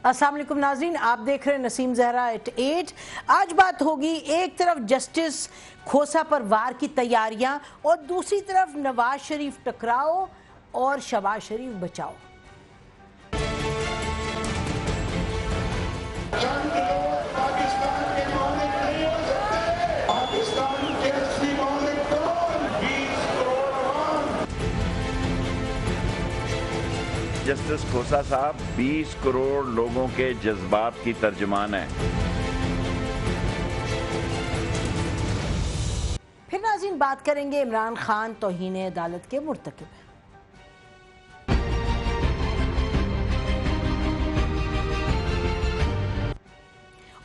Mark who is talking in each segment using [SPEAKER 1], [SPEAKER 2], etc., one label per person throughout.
[SPEAKER 1] अस्सलाम वालेकुम नाज़रीन, आप देख रहे हैं नसीम ज़हरा एट 8। आज बात होगी एक तरफ जस्टिस खोसा पर वार की तैयारियां और दूसरी तरफ नवाज शरीफ टकराओ और शहबाज शरीफ बचाओ।
[SPEAKER 2] जस्टिस खोसा साहब 20 करोड़ लोगों के जज्बात की तर्जमान है।
[SPEAKER 1] फिर नाज़रीन बात करेंगे इमरान खान तौहीन अदालत के मुर्तकिब हैं।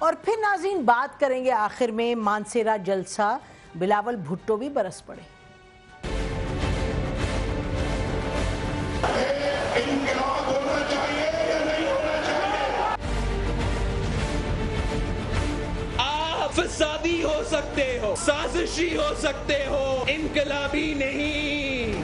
[SPEAKER 1] और फिर नाज़रीन बात करेंगे आखिर में मानसेरा जलसा, बिलावल भुट्टो भी बरस पड़े।
[SPEAKER 3] फसादी हो सकते हो, साजिशी हो सकते हो, इनकलाबी नहीं।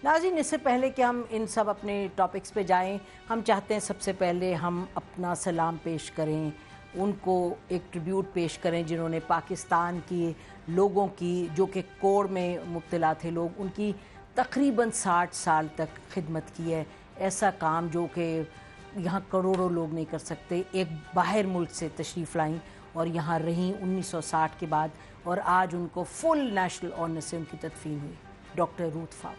[SPEAKER 1] नाज़रीन, इससे पहले कि हम इन सब अपने टॉपिक्स पे जाएं, हम चाहते हैं सबसे पहले हम अपना सलाम पेश करें, उनको एक ट्रिब्यूट पेश करें जिन्होंने पाकिस्तान की लोगों की, जो कि कोड़ में मुब्तला थे लोग, उनकी तकरीबन 60 साल तक खिदमत की है। ऐसा काम जो कि यहाँ करोड़ों लोग नहीं कर सकते। एक बाहर मुल्क से तशरीफ़ लाईं और यहाँ रहीं 1960 के बाद, और आज उनको फुल नेशनल ऑनर से उनकी तदफीन हुई। Doctor Ruth Pfau.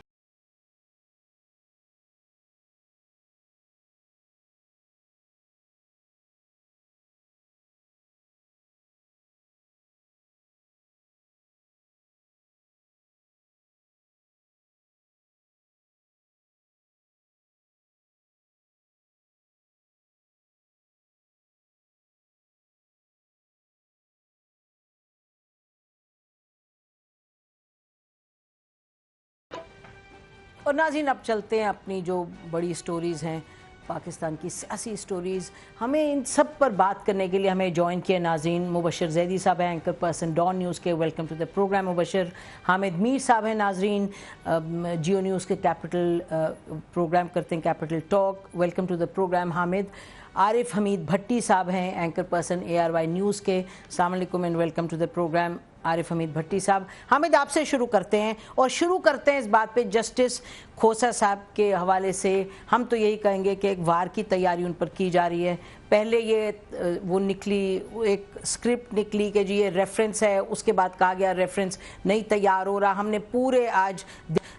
[SPEAKER 1] और नाज़रीन, अब चलते हैं अपनी जो बड़ी स्टोरीज़ हैं, पाकिस्तान की सियासी स्टोरीज़। हमें इन सब पर बात करने के लिए हमें ज्वाइन किया नाज़रीन मुबशर ज़ैदी साहब हैं, एंकर पर्सन डॉन न्यूज़ के। Welcome to the programme Mubashir. Hamid Mir sahab हैं नाज़रीन, जियो न्यूज़ के कैपिटल प्रोग्राम करते हैं, capital talk. Welcome to the programme Hamid. Arif Hameed Bhatti sahab हैं, एंकर पर्सन ARY न्यूज़ के। अस्सलाम वालेकुम and welcome to the programme Arif Hameed Bhatti sahab. Hamid, आपसे शुरू करते हैं और शुरू करते हैं इस बात पे जस्टिस खोसा साहब के हवाले से। हम तो यही कहेंगे कि एक वार की तैयारी उन पर की जा रही है। पहले ये वो निकली, एक स्क्रिप्ट निकली कि जी ये रेफरेंस है, उसके बाद कहा गया रेफरेंस नहीं तैयार हो रहा। हमने पूरे आज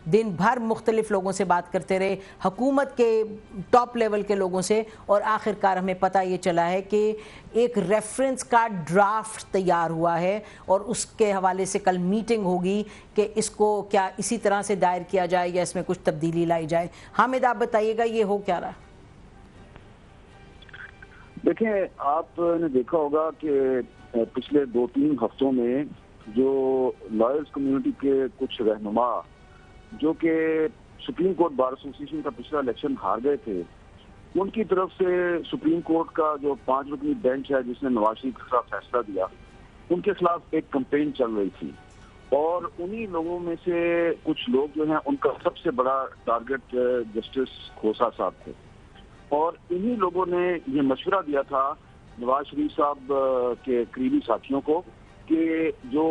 [SPEAKER 1] दिन भर मुख्तलिफ लोगों से बात करते रहे, हुकूमत के टॉप लेवल के लोगों से, और आखिरकार हमें पता ये चला है कि एक रेफरेंस का ड्राफ्ट तैयार हुआ है और उसके हवाले से कल मीटिंग होगी कि इसको क्या इसी तरह से दायर किया जाए या इसमें कुछ तब्दीली लाई जाए। हामिद, आप बताइएगा ये हो क्या रहा?
[SPEAKER 4] देखें, आपने देखा होगा कि पिछले 2-3 हफ्तों में जो लॉयर्स कम्युनिटी के कुछ रहनुमा जो कि सुप्रीम कोर्ट बार एसोसिएशन का पिछला इलेक्शन हार गए थे, उनकी तरफ से सुप्रीम कोर्ट का जो 5 रुकनी बेंच है जिसने नवाज शरीफ के खिलाफ फैसला दिया, उनके खिलाफ एक कैंपेन चल रही थी। और उन्हीं लोगों में से कुछ लोग जो हैं, उनका सबसे बड़ा टारगेट जस्टिस खोसा साहब थे। और इन्हीं लोगों ने ये मशवरा दिया था नवाज शरीफ साहब के करीबी साथियों को कि जो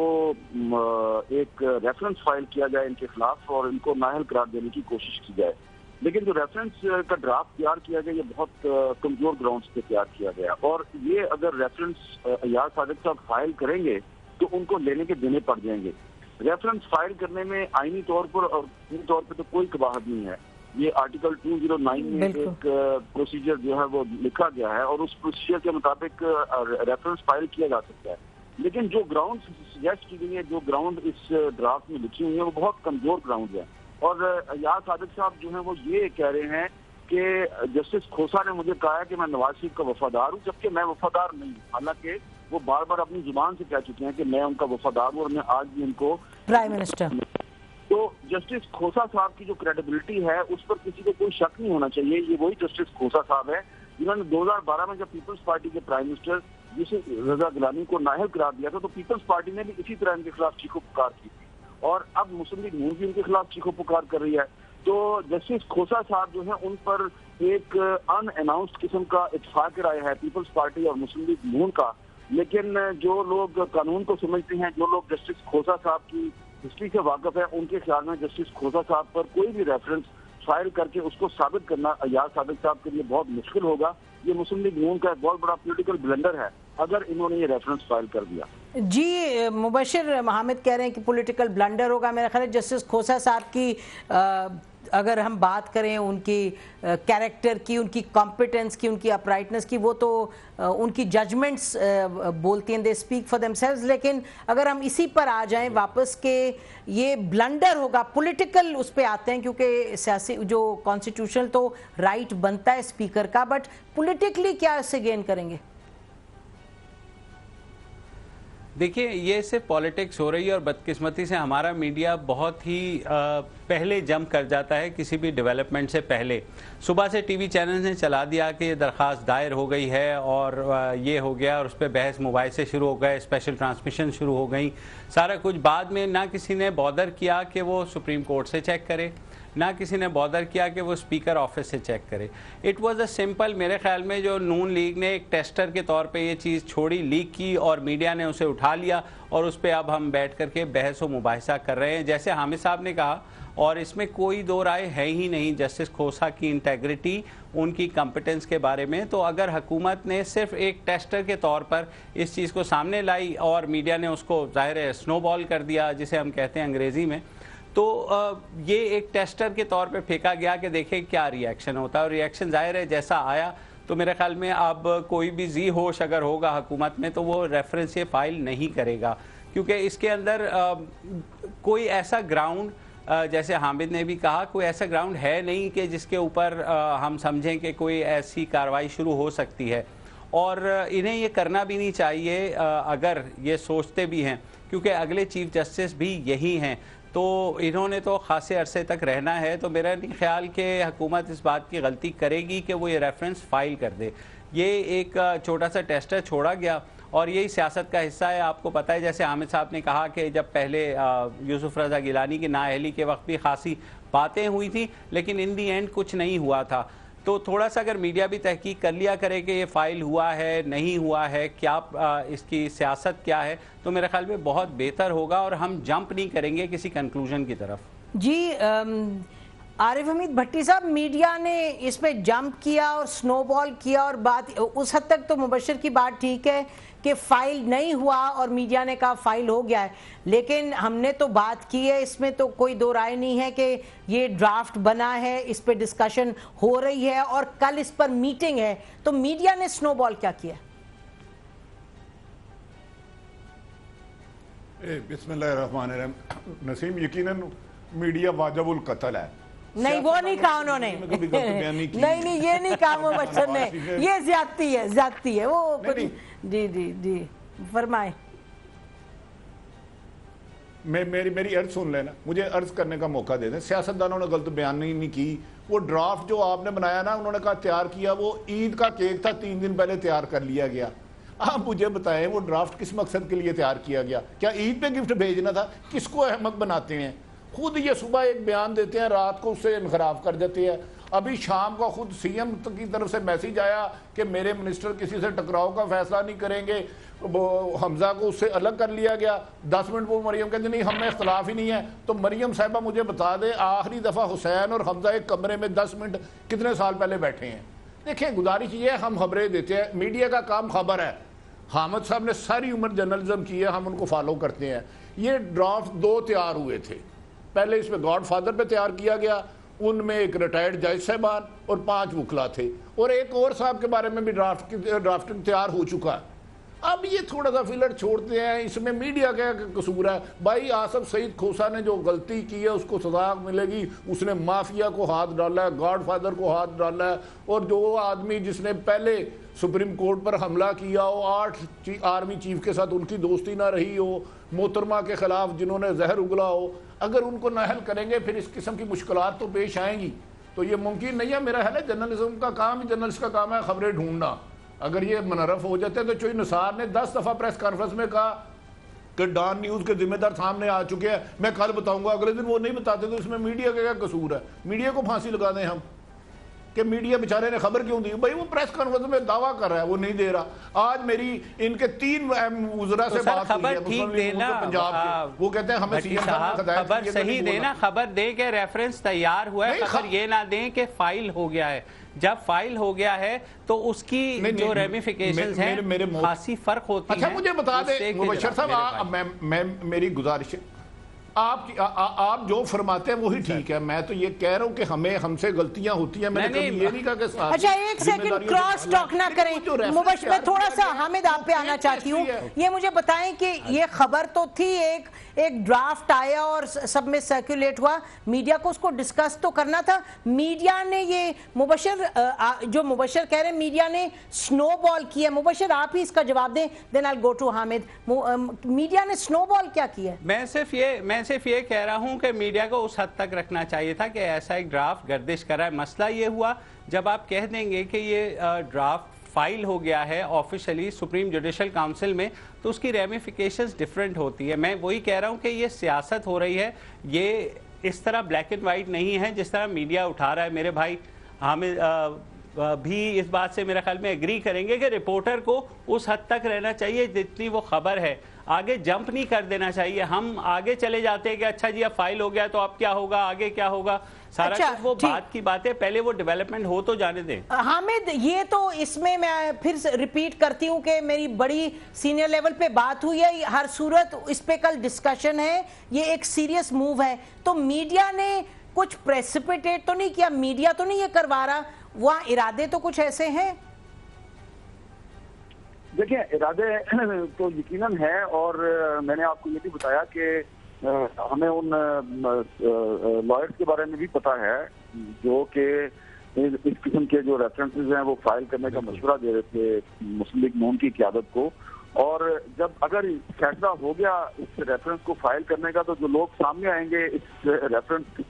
[SPEAKER 4] एक रेफरेंस फाइल किया जाए इनके खिलाफ और इनको नाअहल करार देने की कोशिश की जाए। लेकिन जो रेफरेंस का ड्राफ्ट तैयार किया गया, ये बहुत कमजोर ग्राउंड्स पे तैयार किया गया, और ये अगर रेफरेंस अयाज सादिक साहब फाइल करेंगे तो उनको लेने के देने पड़ जाएंगे। रेफरेंस फाइल करने में आईनी तौर पर और पूरी तौर पर तो कोई कबाहत नहीं है। ये आर्टिकल 209 में एक प्रोसीजर जो है वो लिखा गया है और उस प्रोसीजर के मुताबिक रेफरेंस फाइल किया जा सकता है। लेकिन जो ग्राउंड सजेस्ट की गई है, जो ग्राउंड इस ड्राफ्ट में लिखी हुई है, वो बहुत कमजोर ग्राउंड है। और अयाज सादिक साहब जो है वो ये कह रहे हैं कि जस्टिस खोसा ने मुझे कहा है कि मैं नवाज शरीफ का वफादार हूँ, जबकि मैं वफादार नहीं हूँ। हालांकि वो बार बार अपनी जुबान से कह चुके हैं कि मैं उनका वफादार हूँ और मैं आज भी उनको
[SPEAKER 1] प्राइम मिनिस्टर।
[SPEAKER 4] तो जस्टिस खोसा साहब की जो क्रेडिबिलिटी है उस पर किसी को कोई शक नहीं होना चाहिए। ये वही जस्टिस खोसा साहब है जिन्होंने 2012 में जब पीपल्स पार्टी के प्राइम मिनिस्टर जिसे रजा गिलानी को नाअहल करार दिया था, तो पीपल्स पार्टी ने भी इसी तरह इनके खिलाफ चीखो पुकार की थी, और अब मुस्लिम लीग नून भी इनके खिलाफ चीखो पुकार कर रही है। تو جسٹس کھوسا صاحب جو ہیں ان پر ایک ان اناؤنسڈ قسم کا اتفاق رائے ہے پیپلز پارٹی اور مسلم لیگ نون کا، لیکن جو لوگ قانون کو سمجھتے ہیں، جو لوگ جسٹس کھوسا صاحب کی ہسٹری سے واقف ہیں، ان کے خیال میں جسٹس کھوسا صاحب پر کوئی بھی ریفرنس فائل کر کے اس کو ثابت کرنا ایاز صادق صاحب کے لیے بہت مشکل ہوگا۔ یہ مسلم لیگ نون کا ایک بہت بڑا پولیٹیکل بلنڈر ہے اگر انہوں نے یہ ریفرنس فائل کر دیا۔
[SPEAKER 1] جی مبشر حامد کہہ رہے ہیں کہ پولیٹیکل بلنڈر ہوگا۔ میرا خیال ہے جسٹس کھوسا صاحب کی اگر ہم بات کریں ان کی کیریکٹر کی، ان کی کمپیٹنس کی، ان کی اپرائٹنس کی، وہ تو ان کی ججمنٹس بولتی ہیں، they speak for them selves, لیکن اگر ہم اسی پر آ جائیں واپس کہ یہ بلنڈر ہوگا، پولیٹیکل اس پہ آتے ہیں کیونکہ سیاسی جو کانسٹیٹیوشنل تو رائٹ بنتا ہے اسپیکر کا، بٹ پولیٹیکلی کیا اس سے گین کریں گے؟
[SPEAKER 5] دیکھیں یہ صرف پالیٹکس ہو رہی ہے اور بدقسمتی سے ہمارا میڈیا بہت ہی پہلے جمپ کر جاتا ہے کسی بھی ڈیولپمنٹ سے پہلے۔ صبح سے ٹی وی چینلز نے چلا دیا کہ یہ درخواست دائر ہو گئی ہے اور یہ ہو گیا، اور اس پہ بحث مباحثے شروع ہو گئے، اسپیشل ٹرانسمیشن شروع ہو گئیں، سارا کچھ۔ بعد میں نہ کسی نے بادر کیا کہ وہ سپریم کورٹ سے چیک کرے، نہ کسی نے بادر کیا کہ وہ اسپیکر آفس سے چیک کرے۔ اٹ واز اے سمپل، میرے خیال میں جو نون لیگ نے ایک ٹیسٹر کے طور پہ یہ چیز چھوڑی، لیک کی، اور میڈیا نے اسے اٹھا لیا اور اس پہ اب ہم بیٹھ کر کے بحث و مباحثہ کر رہے ہیں۔ جیسے حامد صاحب نے کہا، اور اس میں کوئی دو رائے ہے ہی نہیں جسٹس کھوسا کی انٹیگریٹی، ان کی کمپیٹنس کے بارے میں۔ تو اگر حکومت نے صرف ایک ٹیسٹر کے طور پر اس چیز کو سامنے لائی اور میڈیا نے اس کو ظاہر ہے سنو بال کر دیا جسے ہم کہتے ہیں انگریزی میں، تو یہ ایک ٹیسٹر کے طور پہ پھینکا گیا کہ دیکھیں کیا ری ایکشن ہوتا ہے، اور ری ایکشن ظاہر ہے جیسا آیا۔ تو میرے خیال میں اب کوئی بھی ذی ہوش اگر ہوگا حکومت میں تو وہ ریفرنس یہ فائل نہیں کرے گا، کیونکہ اس کے اندر کوئی ایسا گراؤنڈ، جیسے حامد نے بھی کہا، کوئی ایسا گراؤنڈ ہے نہیں کہ جس کے اوپر ہم سمجھیں کہ کوئی ایسی کارروائی شروع ہو سکتی ہے، اور انہیں یہ کرنا بھی نہیں چاہیے اگر یہ سوچتے بھی ہیں، کیونکہ اگلے چیف جسٹس بھی یہی ہیں، تو انہوں نے تو خاصے عرصے تک رہنا ہے۔ تو میرا نہیں خیال کہ حکومت اس بات کی غلطی کرے گی کہ وہ یہ ریفرنس فائل کر دے۔ یہ ایک چھوٹا سا ٹیسٹر چھوڑا گیا اور یہی سیاست کا حصہ ہے۔ آپ کو پتہ ہے جیسے حامد صاحب نے کہا کہ جب پہلے یوسف رضا گیلانی کی نااہلی کے وقت بھی خاصی باتیں ہوئی تھیں، لیکن ان دی اینڈ کچھ نہیں ہوا تھا۔ تو تھوڑا سا اگر میڈیا بھی تحقیق کر لیا کرے کہ یہ فائل ہوا ہے نہیں ہوا ہے، کیا اس کی سیاست کیا ہے، تو میرے خیال میں بہت بہتر ہوگا اور ہم جمپ نہیں کریں گے کسی کنکلوژن کی طرف۔
[SPEAKER 1] جی عارف حمید بھٹی صاحب، میڈیا نے اس پہ جمپ کیا اور سنو بال کیا، اور بات اس حد تک تو مبشر کی بات ٹھیک ہے کہ فائل نہیں ہوا اور میڈیا نے کہا فائل ہو گیا ہے، لیکن ہم نے تو بات کی ہے، اس میں تو کوئی دو رائے نہیں ہے کہ یہ ڈرافٹ بنا ہے، اس پہ ڈسکشن ہو رہی ہے اور کل اس پر میٹنگ ہے، تو میڈیا نے سنو بال کیا کیا؟
[SPEAKER 6] بسم اللہ الرحمن الرحیم۔ نسیم، یقیناً میڈیا واجب القتل ہے۔
[SPEAKER 1] نہیں وہ نہیں کہا انہوں نے، نہیں یہ نہیں کہا مبشر نے، یہ زیادتی ہے وہ کچھ۔ جی فرمائیں۔
[SPEAKER 6] میری عرض سن لینا، مجھے عرض کرنے کا موقع دے دیں۔ سیاستدانوں نے غلط بیانی نہیں کی، وہ ڈرافٹ جو آپ نے بنایا نا، انہوں نے کہا تیار کیا، وہ عید کا کیک تھا 3 دن پہلے تیار کر لیا گیا۔ آپ مجھے بتائیں وہ ڈرافٹ کس مقصد کے لیے تیار کیا گیا؟ کیا عید پہ گفٹ بھیجنا تھا؟ کس کو احمق بناتے ہیں؟ خود یہ صبح ایک بیان دیتے ہیں، رات کو اس سے انخراف کر دیتے ہیں۔ ابھی شام کا خود سی ایم کی طرف سے میسیج آیا کہ میرے منسٹر کسی سے ٹکراؤ کا فیصلہ نہیں کریں گے، حمزہ کو اس سے الگ کر لیا گیا۔ 10 منٹ وہ مریم کہتے نہیں ہم میں اختلاف ہی نہیں ہے۔ تو مریم صاحبہ مجھے بتا دے آخری دفعہ حسین اور حمزہ ایک کمرے میں 10 منٹ کتنے سال پہلے بیٹھے ہیں؟ دیکھیں گزارش یہ ہے، ہم خبریں دیتے ہیں، میڈیا کا کام خبر ہے۔ حامد صاحب نے ساری عمر جرنلزم کی ہے، ہم ان کو فالو کرتے ہیں۔ یہ ڈرافٹ 2 تیار ہوئے تھے، پہلے اس میں گاڈ فادر پہ تیار کیا گیا، ان میں ایک ریٹائرڈ جج صاحبان اور 5 وکلا تھے، اور ایک اور صاحب کے بارے میں بھی ڈرافٹ تیار ہو چکا ہے۔ اب یہ تھوڑا سا فلر چھوڑتے ہیں، اس میں میڈیا کا قصور ہے؟ بھائی آصف سعید کھوسا نے جو غلطی کی ہے اس کو سزا ملے گی، اس نے مافیا کو ہاتھ ڈالا ہے، گاڈ فادر کو ہاتھ ڈالا ہے، اور جو آدمی جس نے پہلے سپریم کورٹ پر حملہ کیا ہو، 8 آرمی چیف کے ساتھ ان کی دوستی نہ رہی ہو، محترمہ کے خلاف جنہوں نے زہر اگلا ہو، اگر ان کو نااہل کریں گے پھر اس قسم کی مشکلات تو پیش آئیں گی۔ تو یہ ممکن نہیں ہے۔ میرا خیال ہے جرنلزم کا کام ہی جرنلسٹ کا کام ہے خبریں ڈھونڈنا۔ اگر یہ منحرف ہو جاتے ہیں تو چوئی نثار نے 10 دفعہ پریس کانفرنس میں کہا کہ ڈان نیوز کے ذمہ دار سامنے آ چکے ہیں, میں کل بتاؤں گا, اگلے دن وہ نہیں بتاتے تو اس میں میڈیا کا کیا قصور ہے؟ میڈیا کو پھانسی لگا دیں ہم کہ میڈیا بیچارے نے خبر کیوں دی؟ بھائی وہ پریس کانفرنس میں دعویٰ کر رہا ہے, وہ نہیں دے رہا. آج میری ان کے 3 وزراء سے بات ہوئی ہے مسلم لیگ پنجاب کے, وہ کہتے ہیں ہمیں سی ایم صاحب نے ہدایت
[SPEAKER 5] خبر صحیح دینا, خبر دیں کہ ریفرنس تیار ہوا ہے, خبر یہ نہ دیں کہ فائل ہو گیا ہے. جب فائل ہو گیا ہے تو اس کی جو ریمیفیکیشنز ہیں خاصی فرق ہوتی ہیں.
[SPEAKER 6] اچھا مجھے بتا دیں مبشر صاحب, میری گزارش ہے, آپ جو فرماتے ہیں وہی ٹھیک ہے. میں تو یہ کہہ رہا ہوں کہ ہم سے غلطیاں ہوتی ہیں. میں نے کبھی یہ نہیں کہا کہ
[SPEAKER 1] اچھا ایک سیکنڈ کراس ٹاک نہ کریں مبشر, میں تھوڑا سا حامد آپ پہ آنا چاہتی ہوں. یہ مجھے بتائیں کہ یہ خبر تو تھی, ایک ڈرافٹ آیا اور سب میں سرکولیٹ ہوا, میڈیا کو اس کو ڈسکس تو کرنا تھا. میڈیا نے یہ جو مبشر کہہ رہے ہیں میڈیا نے سنو بال کیا. مبشر آپ ہی اس کا جواب دیں, دین آئی گو ٹو حامد. میڈیا نے سنو بال کیا کیا؟
[SPEAKER 5] میں صرف یہ کہہ رہا ہوں کہ میڈیا کو اس حد تک رکھنا چاہیے تھا کہ ایسا ایک ڈرافٹ گردش کر رہا ہے. مسئلہ یہ ہوا جب آپ کہہ دیں گے کہ یہ ڈرافٹ فائل ہو گیا ہے آفیشلی سپریم جوڈیشل کاؤنسل میں, تو اس کی ریمیفیکیشنز ڈیفرنٹ ہوتی ہے. میں وہی کہہ رہا ہوں کہ یہ سیاست ہو رہی ہے, یہ اس طرح بلیک اینڈ وائٹ نہیں ہے جس طرح میڈیا اٹھا رہا ہے. میرے بھائی حامد بھی اس بات سے میرے خیال میں ایگری کریں گے کہ رپورٹر کو اس حد تک رہنا چاہیے جتنی وہ خبر ہے, آگے جمپ نہیں کر دینا چاہیے. ہم آگے چلے جاتے ہیں کہ اچھا جی اب فائل ہو گیا تو اب کیا ہوگا, آگے کیا ہوگا, سارا کچھ وہ بات کی بات ہے, پہلے وہ ڈیولپمنٹ ہو تو جانے دیں.
[SPEAKER 1] حامد یہ تو اس میں پھر ریپیٹ کرتی ہوں کہ میری بڑی سینئر لیول پہ بات ہوئی ہے, ہر صورت اس پہ کل ڈسکشن ہے, یہ ایک سیریس موو ہے. تو میڈیا نے کچھ پریسپیٹیٹ تو نہیں کیا, میڈیا تو نہیں یہ کروا رہا, وہاں ارادے تو کچھ ایسے ہیں؟
[SPEAKER 4] دیکھیں ارادے تو یقیناً ہے, اور میں نے آپ کو یہ بھی بتایا کہ ہمیں ان لائرز کے بارے میں بھی پتا ہے جو کہ اس قسم کے جو ریفرنسز ہیں وہ فائل کرنے کا مشورہ دے رہے تھے مسلم لیگ نون کی قیادت کو. اور جب اگر فیصلہ ہو گیا اس ریفرنس کو فائل کرنے کا, تو جو لوگ سامنے آئیں گے اس ریفرنس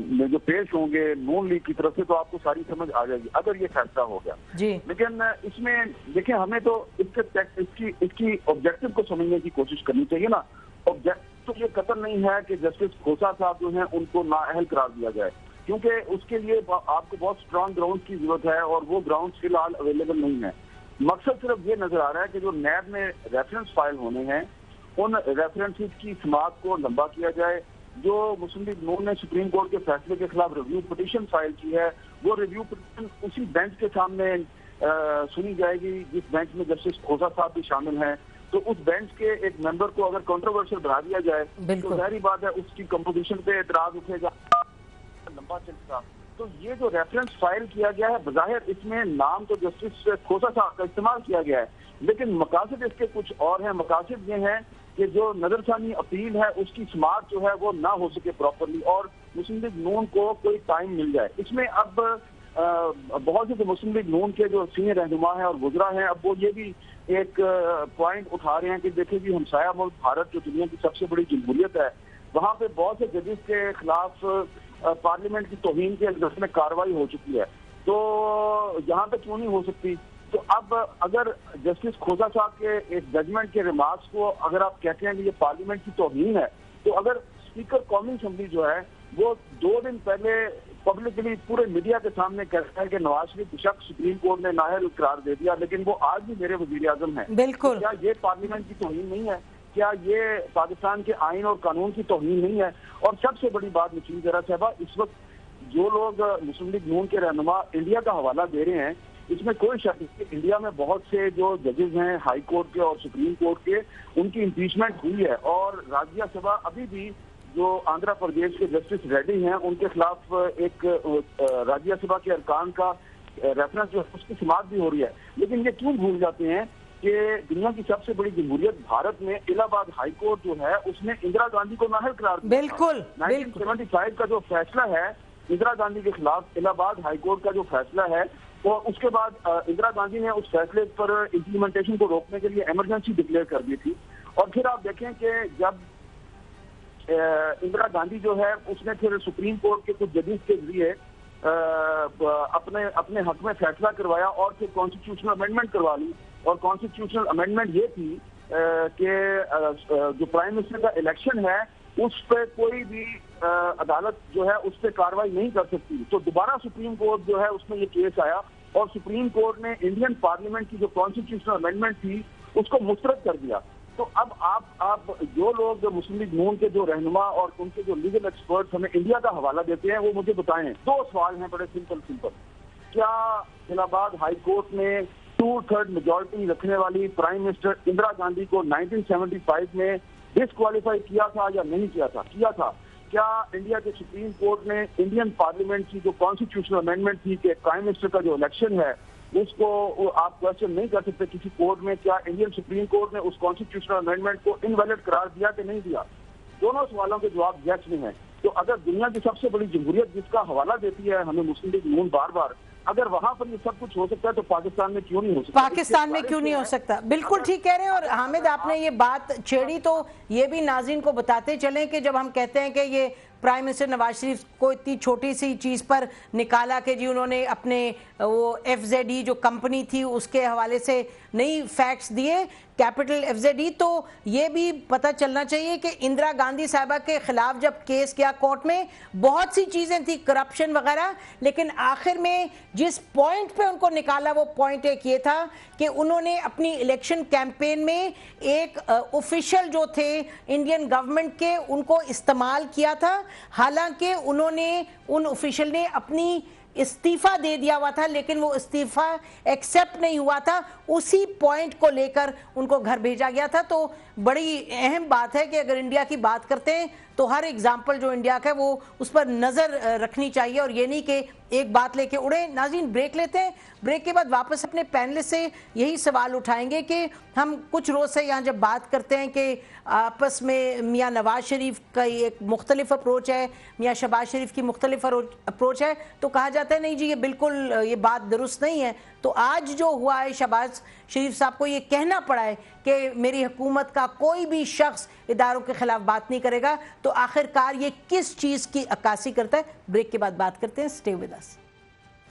[SPEAKER 4] میں جو پیش ہوں گے نون لیگ کی طرف سے, تو آپ کو ساری سمجھ آ جائے گی اگر یہ فیصلہ ہو گیا. لیکن اس میں دیکھیں ہمیں تو اس کی آبجیکٹو کو سمجھنے کی کوشش کرنی چاہیے نا. آبجیکٹو یہ قطر نہیں ہے کہ جسٹس کھوسا صاحب جو ہیں ان کو نااہل قرار دیا جائے, کیونکہ اس کے لیے آپ کو بہت اسٹرانگ گراؤنڈ کی ضرورت ہے, اور وہ گراؤنڈ فی الحال اویلیبل نہیں ہے. مقصد صرف یہ نظر آ رہا ہے کہ جو نیب میں ریفرنس فائل ہونے ہیں ان ریفرنسز کی سماعت کو لمبا کیا جائے. جو مسلم لیگ نون نے سپریم کورٹ کے فیصلے کے خلاف ریویو پٹیشن فائل کی ہے, وہ ریویو پٹیشن اسی بینچ کے سامنے سنی جائے گی جس بینچ میں جسٹس کھوسا صاحب بھی شامل ہیں. تو اس بینچ کے ایک ممبر کو اگر کنٹروورشل بنا دیا جائے تو ظاہری بات ہے اس کی کمپوزیشن پہ اعتراض اٹھے گا, لمبا چلے گا. تو یہ جو ریفرنس فائل کیا گیا ہے بظاہر اس میں نام تو جسٹس کھوسا صاحب کا استعمال کیا گیا ہے, لیکن مقاصد اس کے کچھ اور ہیں. مقاصد یہ ہیں کہ جو نظر ثانی اپیل ہے اس کی سماعت جو ہے وہ نہ ہو سکے پراپرلی, اور مسلم لیگ نون کو کوئی ٹائم مل جائے. اس میں اب بہت سے مسلم لیگ نون کے جو سینئر رہنما ہیں اور وزراء ہیں, اب وہ یہ بھی ایک پوائنٹ اٹھا رہے ہیں کہ دیکھیں جی ہمسایہ ملک بھارت جو دنیا کی سب سے بڑی جمہوریت ہے, وہاں پہ بہت سے ججز کے خلاف پارلیمنٹ کی توہین کے الزام میں کارروائی ہو چکی ہے, تو یہاں پہ کیوں نہیں ہو سکتی. تو اب اگر جسٹس کھوسا صاحب کے ایک ججمنٹ کے ریمارکس کو اگر آپ کہتے ہیں کہ یہ پارلیمنٹ کی توہین ہے, تو اگر اسپیکر قومی اسمبلی جو ہے وہ 2 دن پہلے پبلکلی پورے میڈیا کے سامنے کہتا ہے کہ نواز شریف شخص سپریم کورٹ نے نااہل قرار دے دیا لیکن وہ آج بھی میرے وزیر اعظم ہیں,
[SPEAKER 1] بالکل,
[SPEAKER 4] کیا یہ پارلیمنٹ کی توہین نہیں ہے؟ کیا یہ پاکستان کے آئین اور قانون کی توہین نہیں ہے؟ اور سب سے بڑی بات نشین زہرا صاحبہ, اس وقت جو لوگ مسلم لیگ نون کے رہنما انڈیا کا حوالہ دے رہے ہیں, اس میں کوئی شک نہیں کہ انڈیا میں بہت سے جو ججز ہیں ہائی کورٹ کے اور سپریم کورٹ کے, ان کی امپیچمنٹ ہوئی ہے. اور راجیہ سبھا ابھی بھی جو آندھرا پردیش کے جسٹس ریڈی ہیں ان کے خلاف ایک راجیہ سبھا کے ارکان کا ریفرنس جو اس کی سماعت بھی ہو رہی ہے. لیکن یہ کیوں بھول جاتے ہیں کہ دنیا کی سب سے بڑی جمہوریت بھارت میں الہ آباد ہائی کورٹ جو ہے اس نے اندرا گاندھی کو نااہل قرار دیا.
[SPEAKER 1] بالکل
[SPEAKER 4] 1975 کا جو فیصلہ ہے اندرا گاندھی کے خلاف الہ آباد ہائی کورٹ کا جو فیصلہ ہے, اور اس کے بعد اندرا گاندھی نے اس فیصلے پر امپلیمنٹیشن کو روکنے کے لیے ایمرجنسی ڈکلیئر کر دی تھی. اور پھر آپ دیکھیں کہ جب اندرا گاندھی جو ہے اس نے پھر سپریم کورٹ کے کچھ ججز کے ذریعے اپنے حق میں فیصلہ کروایا اور پھر کانسٹیٹیوشنل امینڈمنٹ کروا لی. اور کانسٹیٹیوشنل امینڈمنٹ یہ تھی کہ جو پرائم منسٹر کا الیکشن ہے اس پہ کوئی بھی عدالت جو ہے اس پہ کاروائی نہیں کر سکتی. تو دوبارہ سپریم کورٹ جو ہے اس میں یہ کیس آیا اور سپریم کورٹ نے انڈین پارلیمنٹ کی جو کانسٹیٹیوشنل امینڈمنٹ تھی اس کو مسترد کر دیا. تو اب آپ جو لوگ مسلم لیگ نون کے جو رہنما اور ان کے جو لیگل ایکسپرٹس ہمیں انڈیا کا حوالہ دیتے ہیں وہ مجھے بتائیں. 2 سوال ہیں بڑے سمپل. کیا الہ آباد ہائی کورٹ نے 2/3 میجورٹی رکھنے والی پرائم منسٹر اندرا گاندھی کو 1975 میں ڈسکوالیفائی کیا تھا یا نہیں کیا تھا؟ کیا انڈیا کے سپریم کورٹ نے انڈین پارلیمنٹ کی جو کانسٹیٹیوشنل امینڈمنٹ تھی کہ پرائم منسٹر کا جو الیکشن ہے اس کو آپ کوشچن نہیں کر سکتے کسی کورٹ میں، کیا انڈین سپریم کورٹ نے اس کانسٹیٹیوشنل امینڈمنٹ کو انویلڈ قرار دیا کہ نہیں دیا؟ دونوں سوالوں کے جواب یس میں ہیں. تو اگر دنیا کی سب سے بڑی جمہوریت جس کا حوالہ دیتی ہے ہمیں مسلم لیگ نون بار بار، اگر وہاں پر یہ سب کچھ ہو سکتا ہے تو پاکستان میں کیوں نہیں ہو سکتا؟
[SPEAKER 1] پاکستان میں کیوں نہیں ہو سکتا؟ بالکل ٹھیک کہہ رہے ہیں. اور حامد آپ نے یہ بات چھیڑی تو یہ بھی ناظرین کو بتاتے چلیں کہ جب ہم کہتے ہیں کہ یہ پرائم منسٹر نواز شریف کو اتنی چھوٹی سی چیز پر نکالا کہ جی انہوں نے اپنے وہ FZE جو کمپنی تھی اس کے حوالے سے نئی فیکٹس دیے، کیپٹل FZE، تو یہ بھی پتہ چلنا چاہیے کہ اندرا گاندھی صاحبہ کے خلاف جب کیس کیا کورٹ میں بہت سی چیزیں تھی، کرپشن وغیرہ، لیکن آخر میں جس پوائنٹ پہ ان کو نکالا وہ پوائنٹ ایک یہ تھا کہ انہوں نے اپنی الیکشن کیمپین میں ایک آفیشل جو تھے انڈین گورنمنٹ کے ان کو استعمال کیا تھا، حالانکہ انہوں نے ان آفیشل نے اپنی استعفیٰ دے دیا ہوا تھا لیکن وہ استعفیٰ ایکسیپٹ نہیں ہوا تھا. اسی پوائنٹ کو لے کر ان کو گھر بھیجا گیا تھا. تو بڑی اہم بات ہے کہ اگر انڈیا کی بات کرتے ہیں تو ہر ایگزامپل جو انڈیا کا ہے وہ اس پر نظر رکھنی چاہیے اور یہ نہیں کہ ایک بات لے کے اڑے. ناظرین بریک لیتے ہیں، بریک کے بعد واپس اپنے پینلسٹ سے یہی سوال اٹھائیں گے کہ ہم کچھ روز سے یہاں جب بات کرتے ہیں کہ آپس میں میاں نواز شریف کا ایک مختلف اپروچ ہے، میاں شہباز شریف کی مختلف اپروچ ہے، تو کہا جاتا ہے نہیں جی یہ بالکل یہ بات درست نہیں ہے. تو آج جو ہوا ہے شہباز شریف صاحب کو یہ کہنا پڑا ہے کہ میری حکومت کا کوئی بھی شخص اداروں کے خلاف بات نہیں کرے گا، تو آخر کار یہ کس چیز کی عکاسی کرتا ہے؟ بریک کے بعد بات کرتے ہیں. اسٹے ود اس.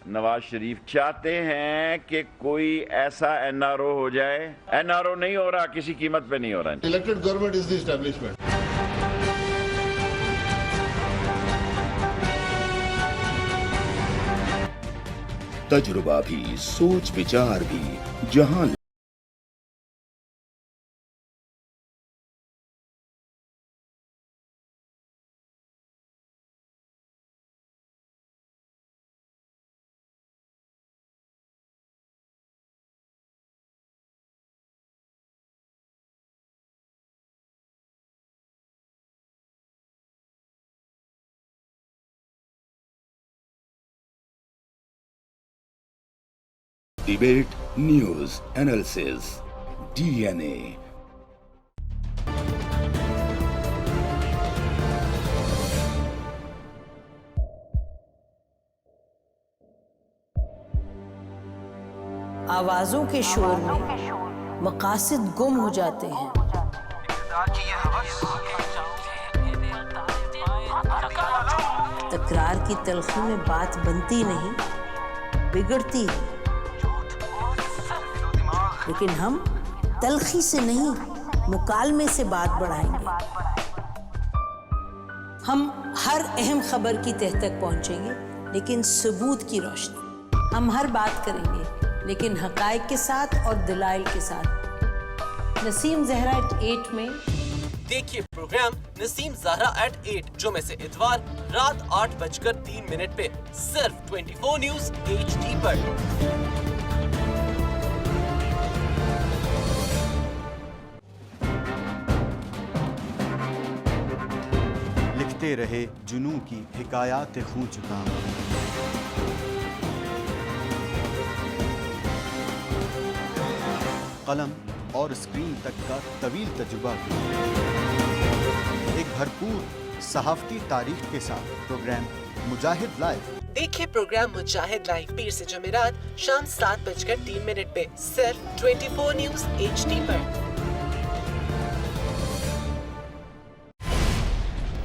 [SPEAKER 2] نواز شریف چاہتے ہیں کہ کوئی ایسا NRO ہو جائے. NRO نہیں ہو رہا، کسی قیمت پہ نہیں ہو رہا.
[SPEAKER 7] Elected government is the establishment.
[SPEAKER 8] تجربہ بھی، سوچ وچار بھی، جہاں ڈیبیٹ نیوز انالیسس DNA.
[SPEAKER 1] آوازوں کے شور میں مقاصد گم ہو جاتے ہیں. تکرار کی تلخی میں بات بنتی نہیں، بگڑتی ہے. لیکن ہم تلخی سے نہیں، مکالمے سے بات بڑھائیں گے. ہم ہر اہم خبر کی تہ تک پہنچیں گے لیکن ثبوت کی روشنی. ہم ہر بات کریں گے لیکن حقائق کے ساتھ اور دلائل کے ساتھ. نسیم زہرا 8 میں
[SPEAKER 9] دیکھیے پروگرام نسیم زہرا ایٹ 8 جمعے سے اتوار رات 8:03 پہ صرف 24 نیوز HD پر.
[SPEAKER 10] لکھتے رہے جنوں کی حکایات خون چکام. قلم اور اسکرین تک کا طویل تجربہ بھی. ایک بھرپور صحافتی تاریخ کے ساتھ پروگرام مجاہد لائیو.
[SPEAKER 9] دیکھیے پروگرام مجاہد لائیو پیر سے جمعرات شام 7:03 پہ صرف 24 نیوز HD پر.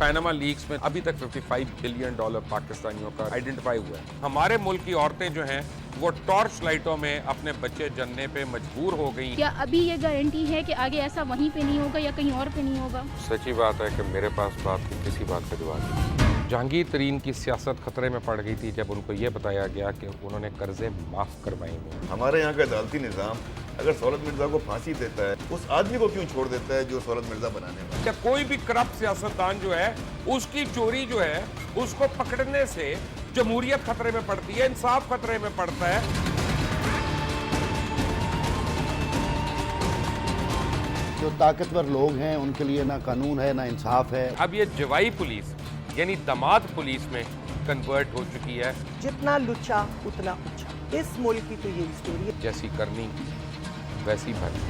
[SPEAKER 11] पैनामा लीक्स में अभी तक $55 बिलियन पाकिस्तानियों का आइडेंटिफाई हुआ है। हमारे मुल्क की औरतें जो हैं वो टॉर्च लाइटों में अपने बच्चे जनने पे मजबूर हो गई।
[SPEAKER 12] क्या अभी ये गारंटी है कि आगे ऐसा वहीं पे नहीं होगा या कहीं और पे नहीं होगा?
[SPEAKER 11] सच्ची बात है कि मेरे पास बात की किसी बात का जवाब नहीं। जहांगीर तरीन की सियासत खतरे में पड़ गई थी जब उनको ये बताया गया कि उन्होंने कर्जे माफ करवाएंगे।
[SPEAKER 7] हमारे यहाँ का अदालती निज़ाम अगर सौलत मिर्जा को फांसी देता है, उस आदमी को क्यों छोड़ देता है जो सौलत मिर्जा बनाने वाला?
[SPEAKER 11] क्या कोई भी करप्ट सियासतदान जो है उसकी चोरी जो है उसको पकड़ने से जमहूरियत खतरे में पड़ती है, इंसाफ खतरे में पड़ता है।
[SPEAKER 13] जो ताकतवर लोग हैं उनके लिए ना कानून है ना इंसाफ है।
[SPEAKER 11] अब ये जवाई पुलिस यानी दामाद पुलिस में कन्वर्ट हो चुकी है।
[SPEAKER 14] जितना लुच्चा उतना ऊंचा, इस मुल्क की तो ये स्टोरी है।
[SPEAKER 11] जैसी करनी वैसी भरनी।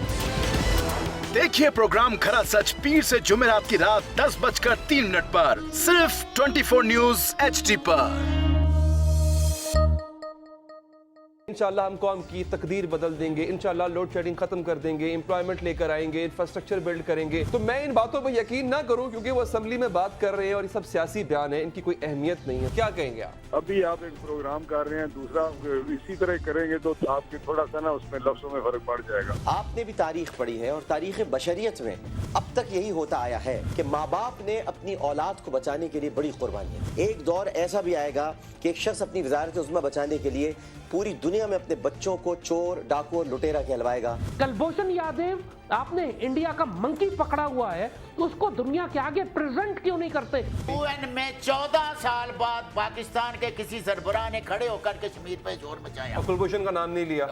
[SPEAKER 8] देखिए प्रोग्राम खरा सच पीर से जुमेरात की रात 10:03 पर सिर्फ 24 न्यूज HD पर।
[SPEAKER 15] इंशाल्लाह हम कौम की तकदीर बदल देंगे, इंशाल्लाह लोड शेडिंग खत्म कर देंगे, एम्प्लॉयमेंट लेकर आएंगे, इंफ्रास्ट्रक्चर बिल्ड करेंगे। तो मैं इन बातों पर यकीन ना करूं क्योंकि वो असेंबली में बात कर रहे हैं और ये सब सियासी बयान है, इनकी कोई अहमियत नहीं है। क्या कहेंगे आप?
[SPEAKER 4] अभी आप एक प्रोग्राम कर रहे हैं, दूसरा इसी तरह करेंगे तो आपके थोड़ा सा ना उसमें लफ्जों में फर्क पड़ जाएगा।
[SPEAKER 16] आपने भी तारीख पढ़ी है और तारीख बशरियत में अब तक यही होता आया है कि माँ बाप ने अपनी औलाद को बचाने के लिए बड़ी कुर्बानियां। एक दौर ऐसा भी आएगा कि एक शख्स अपनी वजारत उज़्मा बचाने के लिए पूरी दुनिया में अपने बच्चों को चोर, डाकू और लुटेरा कहलवाएगा।
[SPEAKER 17] कुलभूषण यादव, आपने इंडिया का मंकी पकड़ा हुआ है, उसको दुनिया के आगे प्रेजेंट क्यों नहीं करते?
[SPEAKER 18] UN में 14 साल बाद पाकिस्तान के किसी सरबराह ने खड़े होकर कश्मीर पे जोर मचाया।
[SPEAKER 15] कुलभूषण का नाम नहीं लिया।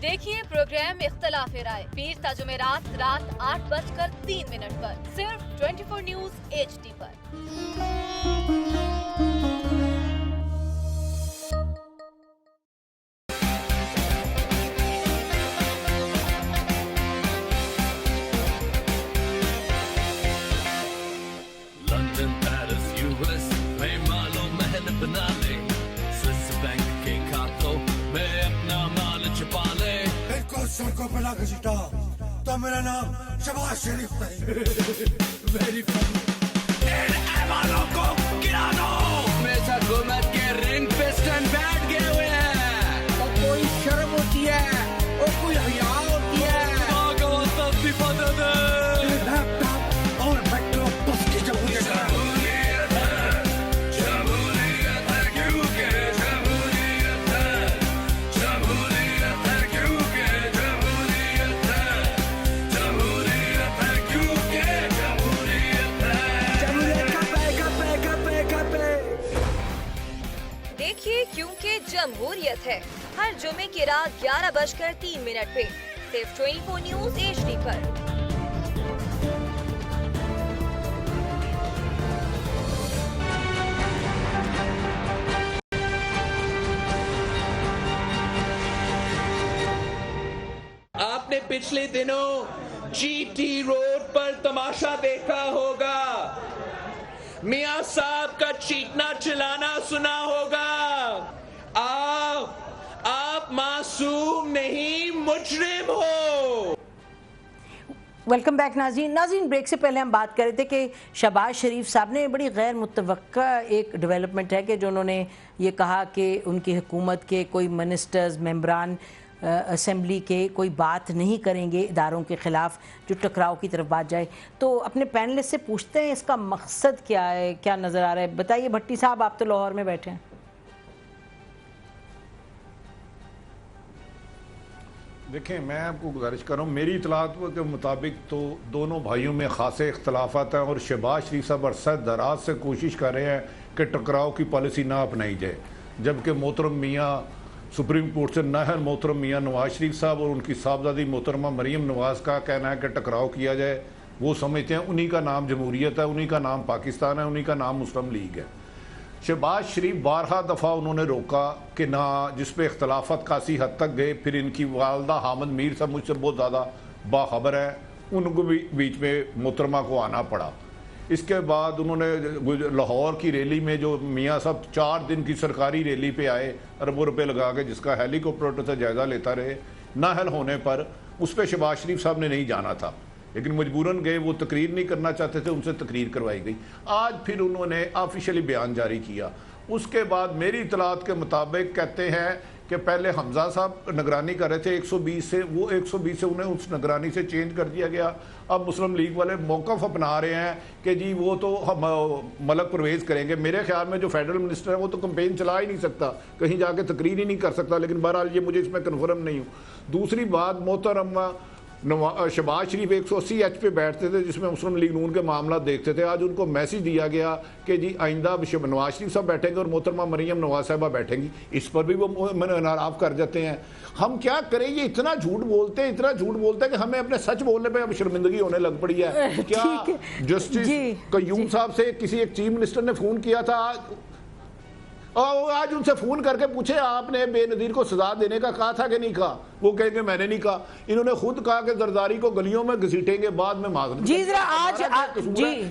[SPEAKER 19] देखिए प्रोग्राम इख्तलाफ राय पीर ता जुमेरात रात 8:03 पर सिर्फ 24 न्यूज HD पर।
[SPEAKER 3] लंदन, पेरिस, US में मालो महल बना ले, स्विस बैंक के खातों में अपना माल छुपा ले।
[SPEAKER 20] सड़कों पर लाके सीटा तो मेरा नाम शहबाज शरीफ है। Very funny. इन एमानों को गिरा दो।
[SPEAKER 3] हमेशा हुकूमत के रिंग पे स्टैंड बैठ गए हुए हैं। तो कोई शर्म होती है और कोई हया होती है। लैपटॉप और मेट्रो बस की जमहूरियत है।
[SPEAKER 19] देखिए क्योंकि जमहूरियत है हर जुमे की रात 11:03 पे सिर्फ 24 न्यूज HD पर।
[SPEAKER 3] आपने पिछले दिनों GT रोड पर तमाशा देखा होगा, मियां साहब का चीखना चिल्लाना सुना होगा। आप मासूम नहीं, मुजरिम हो।
[SPEAKER 1] वेलकम बैक नाज़रीन, ब्रेक से पहले हम बात कर रहे थे कि शहबाज शरीफ साहब ने बड़ी गैर मुतवक्का एक डेवलपमेंट है कि जो उन्होंने ये कहा कि उनकी हुकूमत के कोई मिनिस्टर्स, मेंबरान असेंबली के कोई बात नहीं करेंगे इदारों के ख़िलाफ़ जो टकराव की तरफ बात जाए। तो अपने पैनलिस्ट से पूछते हैं इसका मकसद क्या है, क्या नज़र आ रहा है? बताइए भट्टी साहब, आप तो लाहौर में बैठे हैं।
[SPEAKER 6] देखें, मैं आपको गुजारिश कर रहा हूँ, मेरी इतलात के मुताबिक तो दोनों भाइयों में खासे इख्तलाफात हैं और शहबाज शरीफ साहब अरसा दराज से कोशिश कर रहे हैं कि टकराव की पॉलिसी ना अपनाई जाए, जबकि मोहतरम मियाँ सुप्रीम कोर्ट से नाहल मोहतरम मियाँ नवाज शरीफ साहब और उनकी साहबजादी मोहतरमा मरीम नवाज का कहना है कि टकराव किया जाए। वो समझते हैं उन्हीं का नाम जमहूरियत है, उन्हीं का नाम पाकिस्तान है, उन्हीं का नाम मुस्लिम लीग है। शहबाज शरीफ 12 दफ़ा उन्होंने रोका कि ना, जिस पे इख्तलाफत काफ़ी हद तक गए। फिर इनकी वालदा हामिद मीर साहब मुझसे बहुत ज़्यादा बाखबर है, उनको भी बीच में मोहतरमा को आना पड़ा। इसके बाद उन्होंने लाहौर की रैली में जो मियाँ साहब 4 दिन की सरकारी रैली पे आए अरबों रुपए लगा के, जिसका हेलीकॉप्टर से जायज़ा लेता रहे, नाहल होने पर उस पर शहबाज शरीफ साहब ने नहीं जाना था। लेकिन मजबूरन गए, वो तकरीर नहीं करना चाहते थे, उनसे तकरीर करवाई गई। आज फिर उन्होंने ऑफिशियली बयान जारी किया। उसके बाद मेरी इतलात के मुताबिक कहते हैं कि पहले हमजा साहब निगरानी कर रहे थे 120 से, वो 120 से उन्हें उस निगरानी से चेंज कर दिया गया। अब मुस्लिम लीग वाले मौक़िफ़ अपना रहे हैं कि जी वो तो हम मलक परवेज़ करेंगे। मेरे ख्याल में जो फेडरल मिनिस्टर है वो तो कैंपेन चला ही नहीं सकता, कहीं जाके तकरीर ही नहीं कर सकता, लेकिन बहरहाल ये मुझे इसमें कन्फर्म नहीं हूँ। दूसरी बात, मोहतरम शहबाज शरीफ 180 एच पे बैठते थे जिसमें मुस्लिम लीग नून के मामला देखते थे। आज उनको मैसेज दिया गया कि जी आइंदा नवाज शरीफ साहब बैठेंगे और मोहतरमा मरियम नवाज साहबा बैठेंगी, इस पर भी वो नाराज़ कर जाते हैं। हम क्या करें, ये इतना झूठ बोलते हैं, इतना झूठ बोलते हैं कि हमें अपने सच बोलने पे अब शर्मिंदगी होने लग पड़ी है। क्या जस्टिस कयूम साहब से किसी एक चीफ मिनिस्टर ने फ़ोन किया था और आज उनसे फोन करके पूछे आपने बेनज़ीर को सजा देने का कहा था कि नहीं कहा, वो कहेंगे मैंने नहीं कहा। इन्होंने खुद कहा कि जरदारी को गलियों में घसीटेंगे, बाद में माजरत।
[SPEAKER 1] जी जरा आज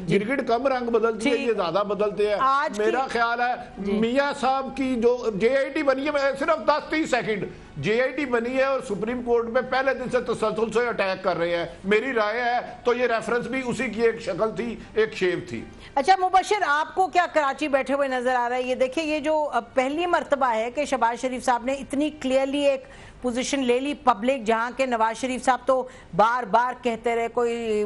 [SPEAKER 6] गिरगिट कम रंग बदलती है, ये ज्यादा बदलते हैं। मेरा ख्याल है मियां साहब की जो JIT बनी है, सिर्फ 10-30 सेकंड JIT बनी है और सुप्रीम कोर्ट में पहले दिन से तसलसल से अटैक कर रहे हैं। मेरी राय है तो ये रेफरेंस भी उसी की एक शक्ल थी, एक शेप थी।
[SPEAKER 1] अच्छा मुबशर, आपको क्या कराची बैठे हुए नजर आ रहा है? ये देखिए, ये जो पहली मर्तबा है कि शहबाज शरीफ साहब ने इतनी क्लियरली एक पोजीशन ले ली पब्लिक, जहां के नवाज शरीफ साहब तो बार बार कहते रहे, कोई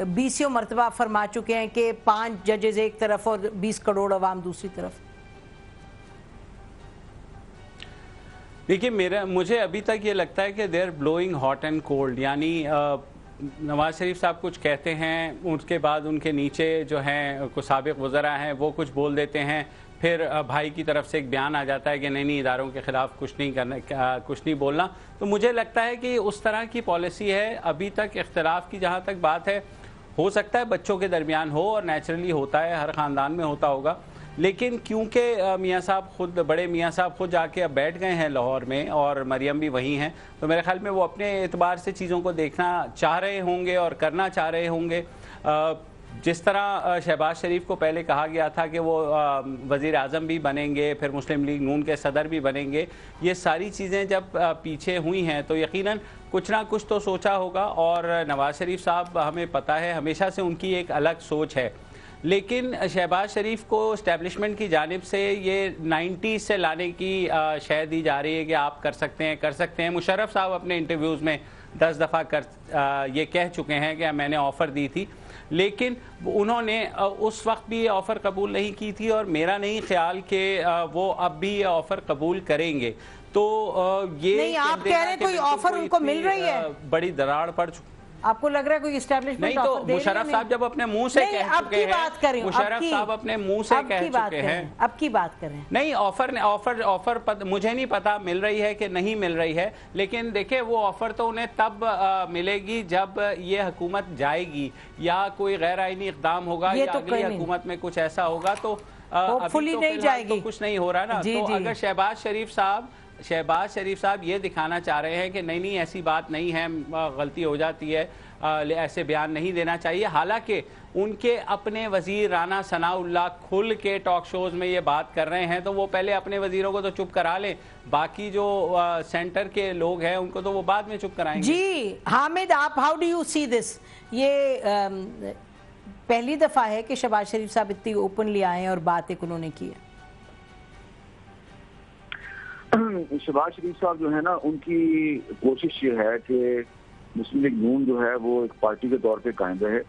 [SPEAKER 1] 20 मर्तबा फरमा चुके हैं कि 5 जजेस एक तरफ और 20 करोड़ अवाम दूसरी तरफ।
[SPEAKER 5] देखिए मुझे अभी तक ये लगता है कि they are blowing hot and cold, यानी नवाज शरीफ साहब कुछ कहते हैं, उसके बाद उनके नीचे जो हैं कुछ साबिक वज़रा हैं वो कुछ बोल देते हैं, फिर भाई की तरफ से एक बयान आ जाता है कि नहीं इदारों के ख़िलाफ़ कुछ नहीं बोलना। तो मुझे लगता है कि उस तरह की पॉलिसी है। अभी तक इख्तिलाफ़ की जहाँ तक बात है, हो सकता है बच्चों के दरमियान हो और नेचुरली होता है, हर ख़ानदान में होता होगा, लेकिन क्योंकि मियाँ साहब खुद, बड़े मियाँ साहब खुद जाके अब बैठ गए हैं लाहौर में और मरियम भी वहीं हैं, तो मेरे ख्याल में वो अपने एतबार से चीज़ों को देखना चाह रहे होंगे और करना चाह रहे होंगे। जिस तरह शहबाज शरीफ को पहले कहा गया था कि वो वज़ीर आज़म भी बनेंगे, फिर मुस्लिम लीग नून के सदर भी बनेंगे, ये सारी चीज़ें जब पीछे हुई हैं तो यकीनन कुछ ना कुछ तो सोचा होगा। और नवाज शरीफ साहब, हमें पता है हमेशा से उनकी एक अलग सोच है, लेकिन शहबाज शरीफ को इस्टेब्लिशमेंट की जानिब से ये 90s से लाने की शय दी जा रही है कि आप कर सकते हैं। मुशर्रफ साहब अपने इंटरव्यूज़ में 10 दफ़ा ये कह चुके हैं कि मैंने ऑफ़र दी थी, लेकिन उन्होंने उस वक्त भी ये ऑफ़र कबूल नहीं की थी और मेरा नहीं ख्याल कि वो अब भी ये ऑफ़र कबूल करेंगे। तो ये
[SPEAKER 1] नहीं, आप कह रहे हैं कोई ऑफ़र उनको मिल रही है,
[SPEAKER 5] बड़ी दरार पड़ चुकी।
[SPEAKER 1] आपको लग रहा है कोई एस्टैब्लिशमेंट
[SPEAKER 5] नहीं? तो मुशर्रफ साहब जब अपने मुंह से कह चुके हैं, मुशर्रफ साहब अपने मुंह से कह चुके हैं,
[SPEAKER 1] अब की बात करें।
[SPEAKER 5] नहीं, ऑफर मुझे नहीं पता मिल रही है कि नहीं मिल रही है, लेकिन देखिए वो ऑफर तो उन्हें तब मिलेगी जब ये हुकूमत जाएगी या कोई गैर आईनी इक़दाम होगा या
[SPEAKER 1] तो
[SPEAKER 5] अगली हुकूमत में कुछ ऐसा होगा, तो
[SPEAKER 1] फुली नहीं जाएगी,
[SPEAKER 5] तो कुछ नहीं हो रहा ना। तो अगर शहबाज शरीफ साहब ये दिखाना चाह रहे हैं कि नहीं ऐसी बात नहीं है, गलती हो जाती है, ऐसे बयान नहीं देना चाहिए, हालांकि उनके अपने वजीर राना सनाउल्लाह खुल के टॉक शोज में ये बात कर रहे हैं, तो वो पहले अपने वजीरों को तो चुप करा लें, बाकी जो सेंटर के लोग हैं उनको तो वो बाद में चुप कराएंगे।
[SPEAKER 1] जी हामिद, आप how do you see this? ये पहली दफा है कि शहबाज शरीफ साहब इतनी ओपनली आए हैं और बात एक उन्होंने की है।
[SPEAKER 4] शहबाज शरीफ साहब जो है ना, उनकी कोशिश ये है कि मुस्लिम लीग नून जो है वो एक पार्टी के तौर पे कायम रहे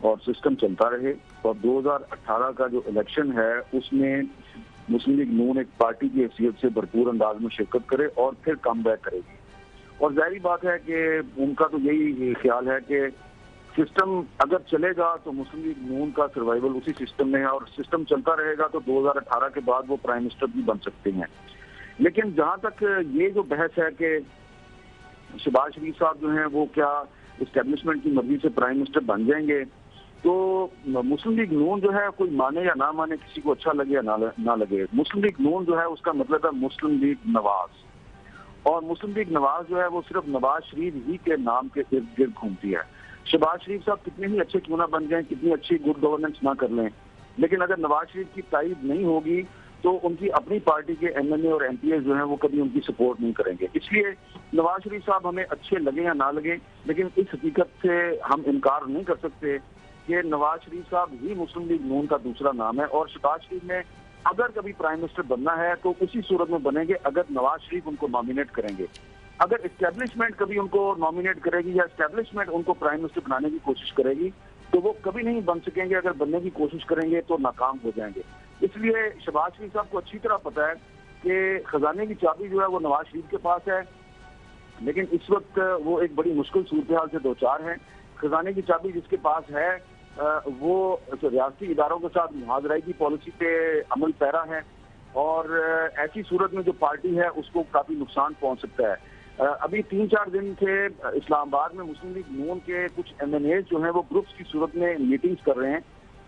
[SPEAKER 4] और सिस्टम चलता रहे, और 2018 का जो इलेक्शन है उसमें मुस्लिम लीग नून एक पार्टी की हैसियत से भरपूर अंदाज में शिरकत करे और फिर कम बैक करेगी। और जाहिर बात है कि उनका तो यही ख्याल है कि सिस्टम अगर चलेगा तो मुस्लिम लीग नून का सर्वाइवल उसी सिस्टम में है, और सिस्टम चलता रहेगा तो 2018 के बाद वो प्राइम मिनिस्टर भी बन सकते हैं। लेकिन जहां तक ये जो बहस है कि शहबाज शरीफ साहब जो हैं वो क्या इस्टेब्लिशमेंट की मर्जी से प्राइम मिनिस्टर बन जाएंगे, तो मुस्लिम लीग नून जो है, कोई माने या ना माने, किसी को अच्छा लगे या ना लगे, मुस्लिम लीग नून जो है उसका मतलब है मुस्लिम लीग नवाज, और मुस्लिम लीग नवाज जो है वो सिर्फ नवाज शरीफ ही के नाम के इर्द गिर्द घूमती है। शहबाज शरीफ साहब कितने ही अच्छे क्यों ना बन जाएं, कितनी अच्छी गुड गवर्नेंस ना कर लें, लेकिन अगर नवाज शरीफ की तायद नहीं होगी تو ان کی اپنی پارٹی کے ایم این اے اور ایم پی اے جو ہیں وہ کبھی ان کی سپورٹ نہیں کریں گے. اس لیے نواز شریف صاحب ہمیں اچھے لگیں یا نہ لگیں، لیکن اس حقیقت سے ہم انکار نہیں کر سکتے کہ نواز شریف صاحب ہی مسلم لیگ نون کا دوسرا نام ہے، اور شہباز شریف نے اگر کبھی پرائم منسٹر بننا ہے تو اسی صورت میں بنیں گے اگر نواز شریف ان کو نامینیٹ کریں گے. اگر اسٹیبلشمنٹ کبھی ان کو نامینیٹ کرے گی یا اسٹیبلشمنٹ ان کو پرائم منسٹر بنانے کی کوشش کرے گی تو وہ کبھی نہیں بن سکیں گے. اگر بننے کی کوشش کریں گے تو ناکام ہو جائیں گے. اس لیے شہباز شریف صاحب کو اچھی طرح پتا ہے کہ خزانے کی چابی جو ہے وہ نواز شریف کے پاس ہے، لیکن اس وقت وہ ایک بڑی مشکل صورتحال سے دوچار ہیں. خزانے کی چابی جس کے پاس ہے وہ ریاستی اداروں کے ساتھ محاذرائی کی پالیسی پہ عمل پیرا ہے، اور ایسی صورت میں جو پارٹی ہے اس کو کافی نقصان پہنچ سکتا ہے. ابھی 3-4 دن سے اسلام آباد میں مسلم لیگ نون کے کچھ ایم این اے جو ہیں وہ گروپس کی صورت میں میٹنگز کر رہے ہیں،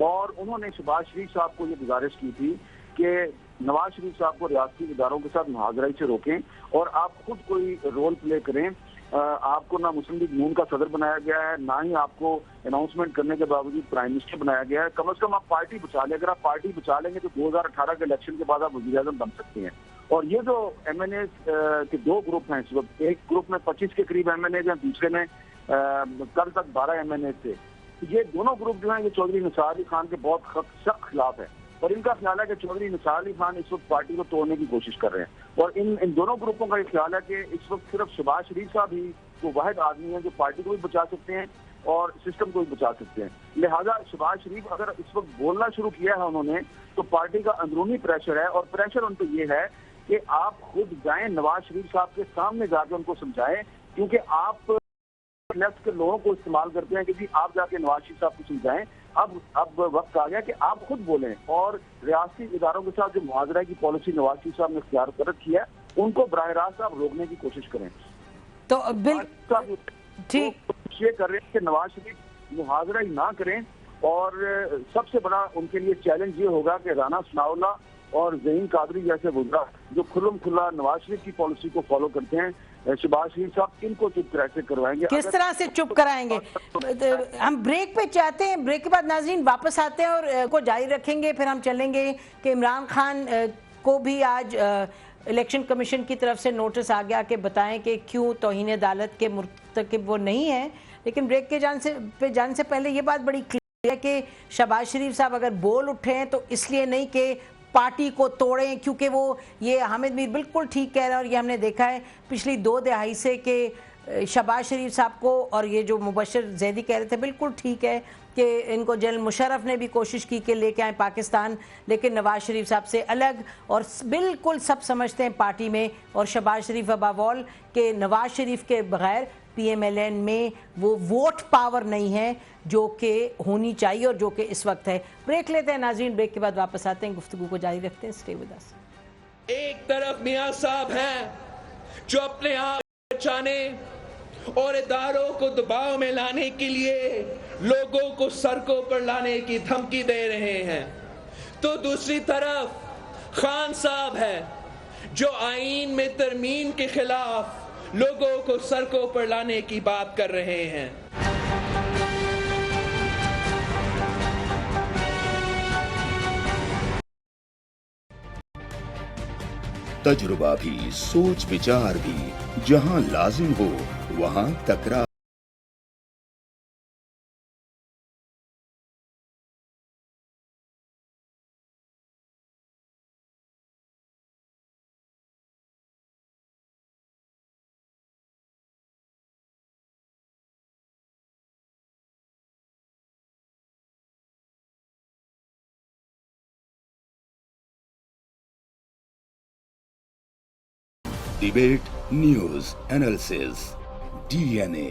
[SPEAKER 4] اور انہوں نے شہباز شریف صاحب کو یہ گزارش کی تھی کہ نواز شریف صاحب کو ریاستی اداروں کے ساتھ محاذرائی سے روکیں اور آپ خود کوئی رول پلے کریں. آپ کو نہ مسلم لیگ نون کا صدر بنایا گیا ہے، نہ ہی آپ کو اناؤنسمنٹ کرنے کے باوجود پرائم منسٹر بنایا گیا ہے. کم از کم آپ پارٹی بچا لیں. اگر آپ پارٹی بچا لیں گے تو 2018 کے الیکشن کے بعد آپ وزیر اعظم بن سکتے ہیں. اور یہ جو ایم این اے کے 2 گروپ ہیں اس وقت، ایک گروپ میں 25 کے قریب ایم این اے ہیں، دوسرے میں کل تک 12 ایم این اے تھے. یہ دونوں گروپ جو ہیں یہ چودھری نثار علی خان کے بہت سخت خلاف ہے، اور ان کا خیال ہے کہ چودھری نثار علی خان اس وقت پارٹی کو توڑنے کی کوشش کر رہے ہیں. اور ان دونوں گروپوں کا یہ خیال ہے کہ اس وقت صرف شہباز شریف صاحب ہی وہ واحد آدمی ہیں جو پارٹی کو بھی بچا سکتے ہیں اور سسٹم کو بھی بچا سکتے ہیں. لہذا شہباز شریف اگر اس وقت بولنا شروع کیا ہے انہوں نے تو پارٹی کا اندرونی پریشر ہے، اور پریشر ان پہ یہ ہے کہ آپ خود جائیں نواز شریف صاحب کے سامنے جا کے ان کو سمجھائیں، کیونکہ آپ لیفٹ کے لوگوں کو استعمال کرتے ہیں کہ جی آپ جا کے نواز شریف صاحب کو سمجھائیں. اب وقت آ گیا کہ آپ خود بولیں، اور ریاستی اداروں کے ساتھ جو محاذرائی کی پالیسی نواز شریف صاحب نے اختیار کر رکھی ہے ان کو براہ راست آپ روکنے کی کوشش کریں.
[SPEAKER 1] تو ٹھیک
[SPEAKER 4] یہ کر رہے ہیں کہ نواز شریف محاذرائی نہ کریں، اور سب سے بڑا ان کے لیے چیلنج یہ ہوگا کہ رانا ثناء اللہ اور ذہین قادری جیسے وزراء جو کھلم کھلا نواز شریف کی پالیسی کو فالو کرتے ہیں، شہباز شریف صاحب ان کو چپ کیسے کروائیں گے،
[SPEAKER 1] کس طرح سے چپ کرائیں گے. ہم بریک پہ چاہتے ہیں، بریک کے بعد ناظرین واپس آتے ہیں اور کو جاری رکھیں گے. پھر ہم چلیں گے کہ عمران خان کو بھی آج الیکشن کمیشن کی طرف سے نوٹس آ گیا کہ بتائیں کہ کیوں توہین عدالت کے مرتکب وہ نہیں ہیں. لیکن بریک کے جانے سے پہلے یہ بات بڑی کلیئر ہے کہ شہباز شریف صاحب اگر بول اٹھے ہیں تو اس لیے نہیں کہ پارٹی کو توڑیں، کیونکہ وہ یہ حامد میر بالکل ٹھیک کہہ رہے ہیں، اور یہ ہم نے دیکھا ہے پچھلی 2 دہائی سے کہ شہباز شریف صاحب کو، اور یہ جو مبشر زیدی کہہ رہے تھے بالکل ٹھیک ہے کہ ان کو جنرل مشرف نے بھی کوشش کی کہ لے کے آئیں پاکستان، لیکن نواز شریف صاحب سے الگ، اور بالکل سب سمجھتے ہیں پارٹی میں اور شہباز شریف ابو اول کہ نواز شریف کے بغیر پی ایم ایل این میں وہ ووٹ پاور نہیں ہے جو کہ ہونی چاہیے اور جو کہ اس وقت ہے. بریک لیتے ہیں ناظرین، بریک کے بعد واپس آتے ہیں، گفتگو کو جاری رکھتے ہیں. Stay with us.
[SPEAKER 21] ایک طرف میاں صاحب ہیں جو اپنے آپ بچانے اور اداروں کو دباؤ میں لانے کے لیے لوگوں کو سڑکوں پر لانے کی دھمکی دے رہے ہیں، تو دوسری طرف خان صاحب ہے جو آئین میں ترمیم کے خلاف لوگوں کو سڑکوں پر لانے کی بات کر رہے ہیں.
[SPEAKER 22] تجربہ بھی، سوچ विचार بھی، جہاں لازم ہو وہاں تکرار. Debate news analysis DNA.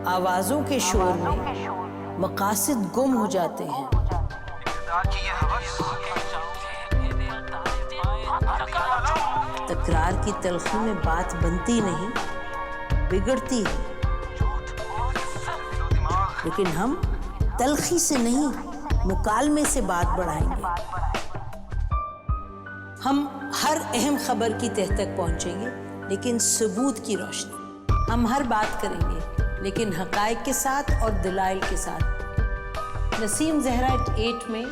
[SPEAKER 1] آوازوں کے شور میں مقاصد گم ہو جاتے ہیں. تکرار کی تلخی میں بات بنتی نہیں، بگڑتی ہے. لیکن ہم تلخی سے نہیں، مکالمے سے بات بڑھائیں گے. ہم ہر اہم خبر کی تہ تک پہنچیں گے، लेकिन सबूत की रोशनी। हम हर बात करेंगे लेकिन हकायक के साथ और दलाइल के साथ। नसीम जहरा एट 8 में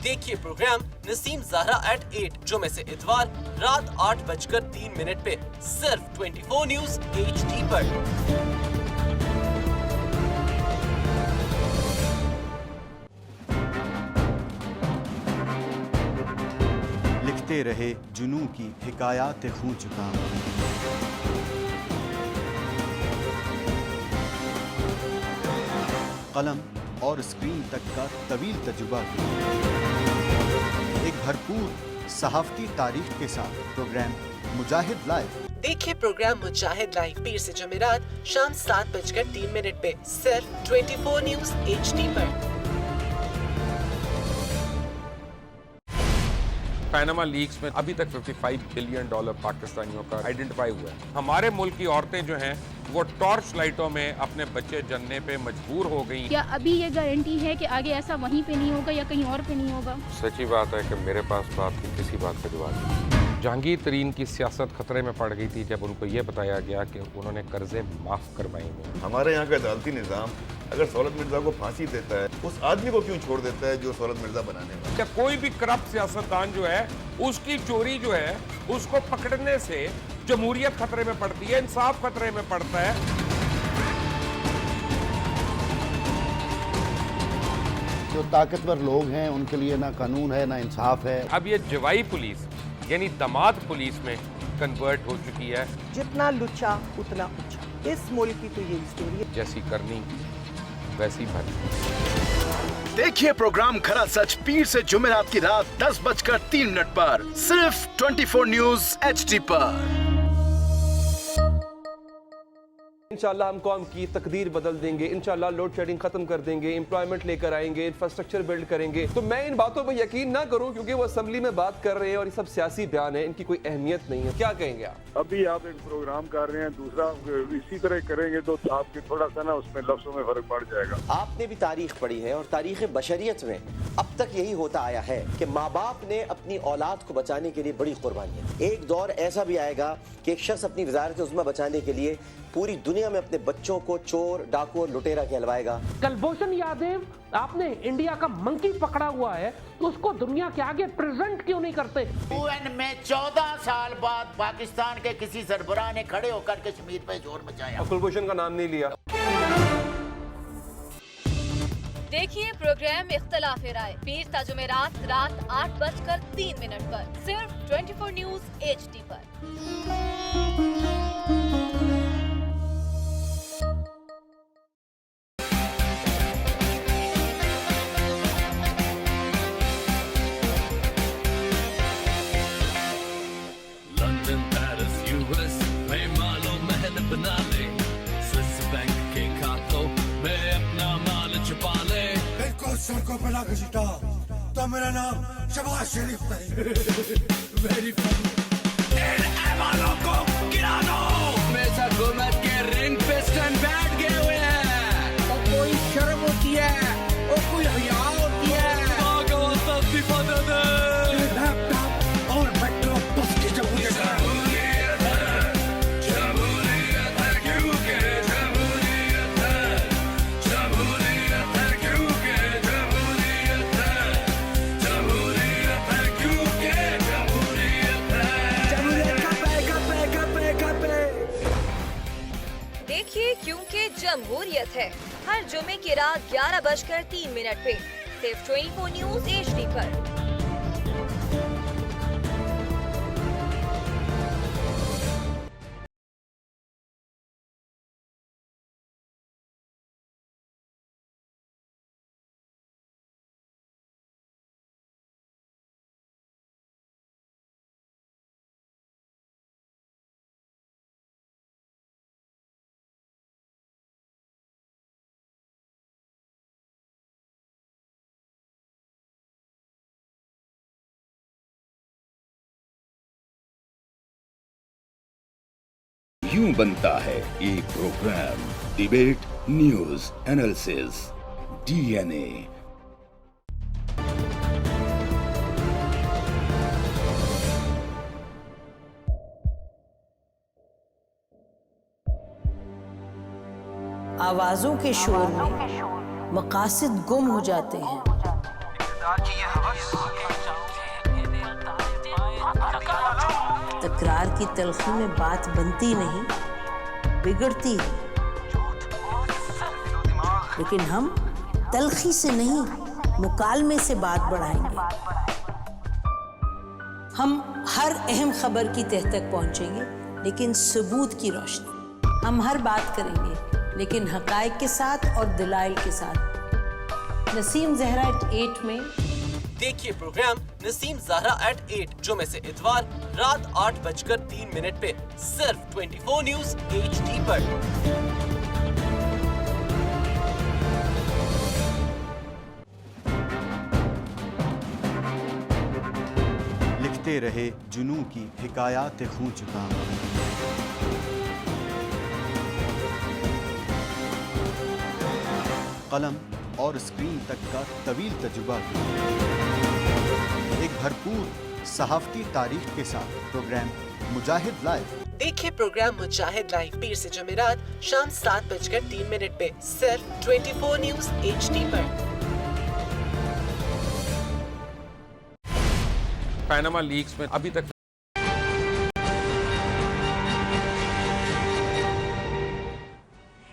[SPEAKER 9] देखिए प्रोग्राम नसीम ज़हरा एट 8 जुमे से इतवार रात 8:03 पे सिर्फ 24 न्यूज़ HD पर।
[SPEAKER 2] लिखते रहे जुनू की हिकायात खूं चुका, कलम और स्क्रीन तक का तवील तजुर्बा एक भरपूर सहाफती तारीख के साथ प्रोग्राम मुजाहिद लाइव।
[SPEAKER 9] देखिए प्रोग्राम मुजाहिद लाइव पीर से जुमेरात शाम 7:03 पे सिर्फ 24 न्यूज़ HD पर।
[SPEAKER 11] पैनामा लीक्स में अभी तक $55 बिलियन पाकिस्तानियों का आइडेंटिफाई हुआ है। हमारे मुल्क की औरतें जो हैं वो टॉर्च लाइटों में अपने बच्चे जनने पे मजबूर हो गई।
[SPEAKER 12] क्या अभी ये गारंटी है कि आगे ऐसा वहीं पे नहीं होगा या कहीं और पे नहीं होगा?
[SPEAKER 11] सच्ची बात है कि मेरे पास तो आपकी किसी बात का जवाब नहीं। जहांगीर तरीन की सियासत खतरे में पड़ गई थी जब उनको ये बताया गया कि उन्होंने कर्जे माफ करवाएंगे।
[SPEAKER 7] हमारे यहाँ का अदालती निज़ाम अगर सौलत मिर्जा को फांसी देता है, उस आदमी को क्यों छोड़ देता है जो सौलत मिर्जा बनाने वाला?
[SPEAKER 11] क्या कोई भी करप्ट सियासतदान जो है उसकी चोरी जो है उसको पकड़ने से जमहूरियत खतरे में पड़ती है, इंसाफ खतरे में पड़ता है।
[SPEAKER 13] जो ताकतवर लोग हैं उनके लिए ना कानून है ना इंसाफ है।
[SPEAKER 11] अब ये जवाई पुलिस यानी दामाद पुलिस में कन्वर्ट हो चुकी है।
[SPEAKER 14] जितना लुच्चा उतना उच्चा। इस मुल्क की तो यही स्टोरी है।
[SPEAKER 11] जैसी करनी वैसी भरनी।
[SPEAKER 8] देखिए प्रोग्राम खरा सच पीर से जुमेरात की रात 10:03 पर सिर्फ 24 न्यूज़ HD पर।
[SPEAKER 15] इंशाल्लाह हम कौम की तकदीर बदल देंगे, इंशाल्लाह लोड शेडिंग खत्म कर देंगे, एम्प्लॉयमेंट लेकर आएंगे, इंफ्रास्ट्रक्चर बिल्ड करेंगे। तो मैं इन बातों पर यकीन ना करूं क्योंकि वो असेंबली में बात कर रहे हैं और ये सब सियासी बयान है, इनकी कोई अहमियत नहीं है। क्या कहेंगे आप?
[SPEAKER 10] अभी आप एक प्रोग्राम कर रहे हैं, दूसरा इसी तरह करेंगे तो आपके थोड़ा सा ना उसमें लफ्जों में फर्क पड़ जाएगा।
[SPEAKER 16] आपने भी तारीख पढ़ी है और तारीख बशरियत में अब तक यही होता आया है कि माँ बाप ने अपनी औलाद को बचाने के लिए बड़ी कुर्बानियां। एक दौर ऐसा भी आएगा कि एक शख्स अपनी वजारत उज़्मा बचाने के लिए पूरी दुनिया में अपने बच्चों को चोर, डाकू और लुटेरा कहलवाएगा।
[SPEAKER 17] कुलभूषण यादव, आपने इंडिया का मंकी पकड़ा हुआ है तो उसको दुनिया के आगे प्रेजेंट क्यों नहीं करते?
[SPEAKER 18] UN में 14 साल बाद पाकिस्तान के किसी सरबराह ने खड़े होकर कश्मीर पे जोर मचाया।
[SPEAKER 15] कुलभूषण का नाम नहीं लिया।
[SPEAKER 19] देखिए प्रोग्राम इख्तलाफ राय पीर ता जुमेरात रात 8:03 पर सिर्फ 24 न्यूज़ HD पर।
[SPEAKER 3] लंदन, पेरिस, US में मालो महल बना ले, स्विस बैंक के खातों में अपना माल छुपा ले।
[SPEAKER 20] इनको सड़कों पे ला घसीटा तो मेरा नाम शबाज शरीफ नहीं। Very funny. इन ऐवानों को गिरा दो।
[SPEAKER 21] हमेशा हुकूमत के रिंग पे स्टैंड बैठ गए हुए हैं। और कोई शर्म होती है और कोई हया होती है।
[SPEAKER 20] लैपटॉप और मेट्रो बस की जमहूरियत
[SPEAKER 19] देखिए क्योंकि जमहूरियत है हर जुमे की रात 11:03 पे सिर्फ 24 न्यूज़ HD पर।
[SPEAKER 22] यूं बनता है एक program debate news analysis DNA।
[SPEAKER 1] आवाज़ों के शोर में मकासद गुम हो जाते हैं। तकरार की तलखी में बात बनती नहीं, बिगड़ती है। लेकिन हम तलखी से नहीं, मुकालमे से बात बढ़ाएंगे। हम हर अहम खबर की तह तक पहुंचेंगे, लेकिन सबूत की रोशनी। हम हर बात करेंगे, लेकिन हकायक के साथ और दलाइल के साथ। नसीम जहरा 8 में
[SPEAKER 9] देखिए प्रोग्राम नसीम ज़हरा at 8 जुमे से इतवार रात 8:03 पे सिर्फ 24 न्यूज़ HD पर।
[SPEAKER 2] लिखते रहे जुनू की हिकायात खूं चुका। कलम और स्क्रीन तक का तवील तजुर्बा। एक भरपूर सहाफ़ती तारीख के साथ प्रोग्राम मुजाहिद लाइव।
[SPEAKER 9] देखिए प्रोग्राम मुजाहिद लाइव पीर से जुमेरात शाम 7:03 पे सिर्फ 24 न्यूज़ HD पर।
[SPEAKER 11] पैनामा लीक्स में अभी तक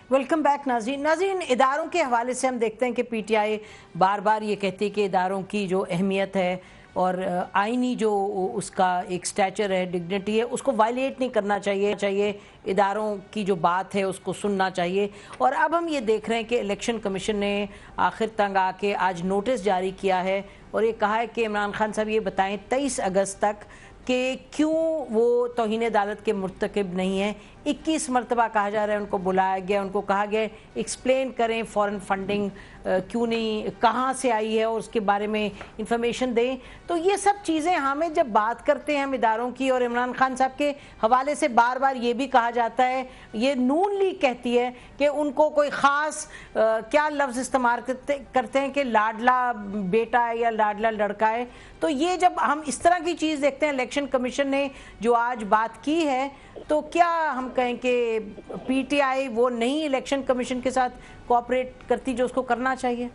[SPEAKER 1] वेलकम बैक नाज़रीन, इदारों के हवाले से हम देखते हैं कि PTI बार बार ये कहती है कि इदारों की जो अहमियत है और आइनी जो उसका एक स्टैचर है, डिग्निटी है, उसको वायलेट नहीं करना चाहिए। इदारों की जो बात है उसको सुनना चाहिए। और अब हम ये देख रहे हैं कि इलेक्शन कमीशन ने आखिर तंग आके आज नोटिस जारी किया है और ये कहा है कि इमरान खान साहब ये बताएं 23 अगस्त तक कि क्यों वो तौहीन अदालत के मुर्तकिब नहीं है। 21 मरतबा कहा जा रहा है, उनको बुलाया गया, उनको कहा गया एक्सप्लेन करें फॉरेन फंडिंग क्यों नहीं, कहाँ से आई है और उसके बारे में इंफॉर्मेशन दें। तो ये सब चीज़ें हमें जब बात करते हैं हम इदारों की, और इमरान खान साहब के हवाले से बार बार ये भी कहा जाता है, ये नून लीग कहती है कि उनको कोई ख़ास क्या लफ्ज़ इस्तेमाल करते हैं कि लाडला बेटा है या लाडला लड़का है। तो ये जब हम इस तरह की चीज़ देखते हैं, इलेक्शन कमीशन ने जो आज बात की है, तो क्या हम कहें कि PTI वो नहीं इलेक्शन कमीशन के साथ कोऑपरेट करती जो उसको करना चाहिए?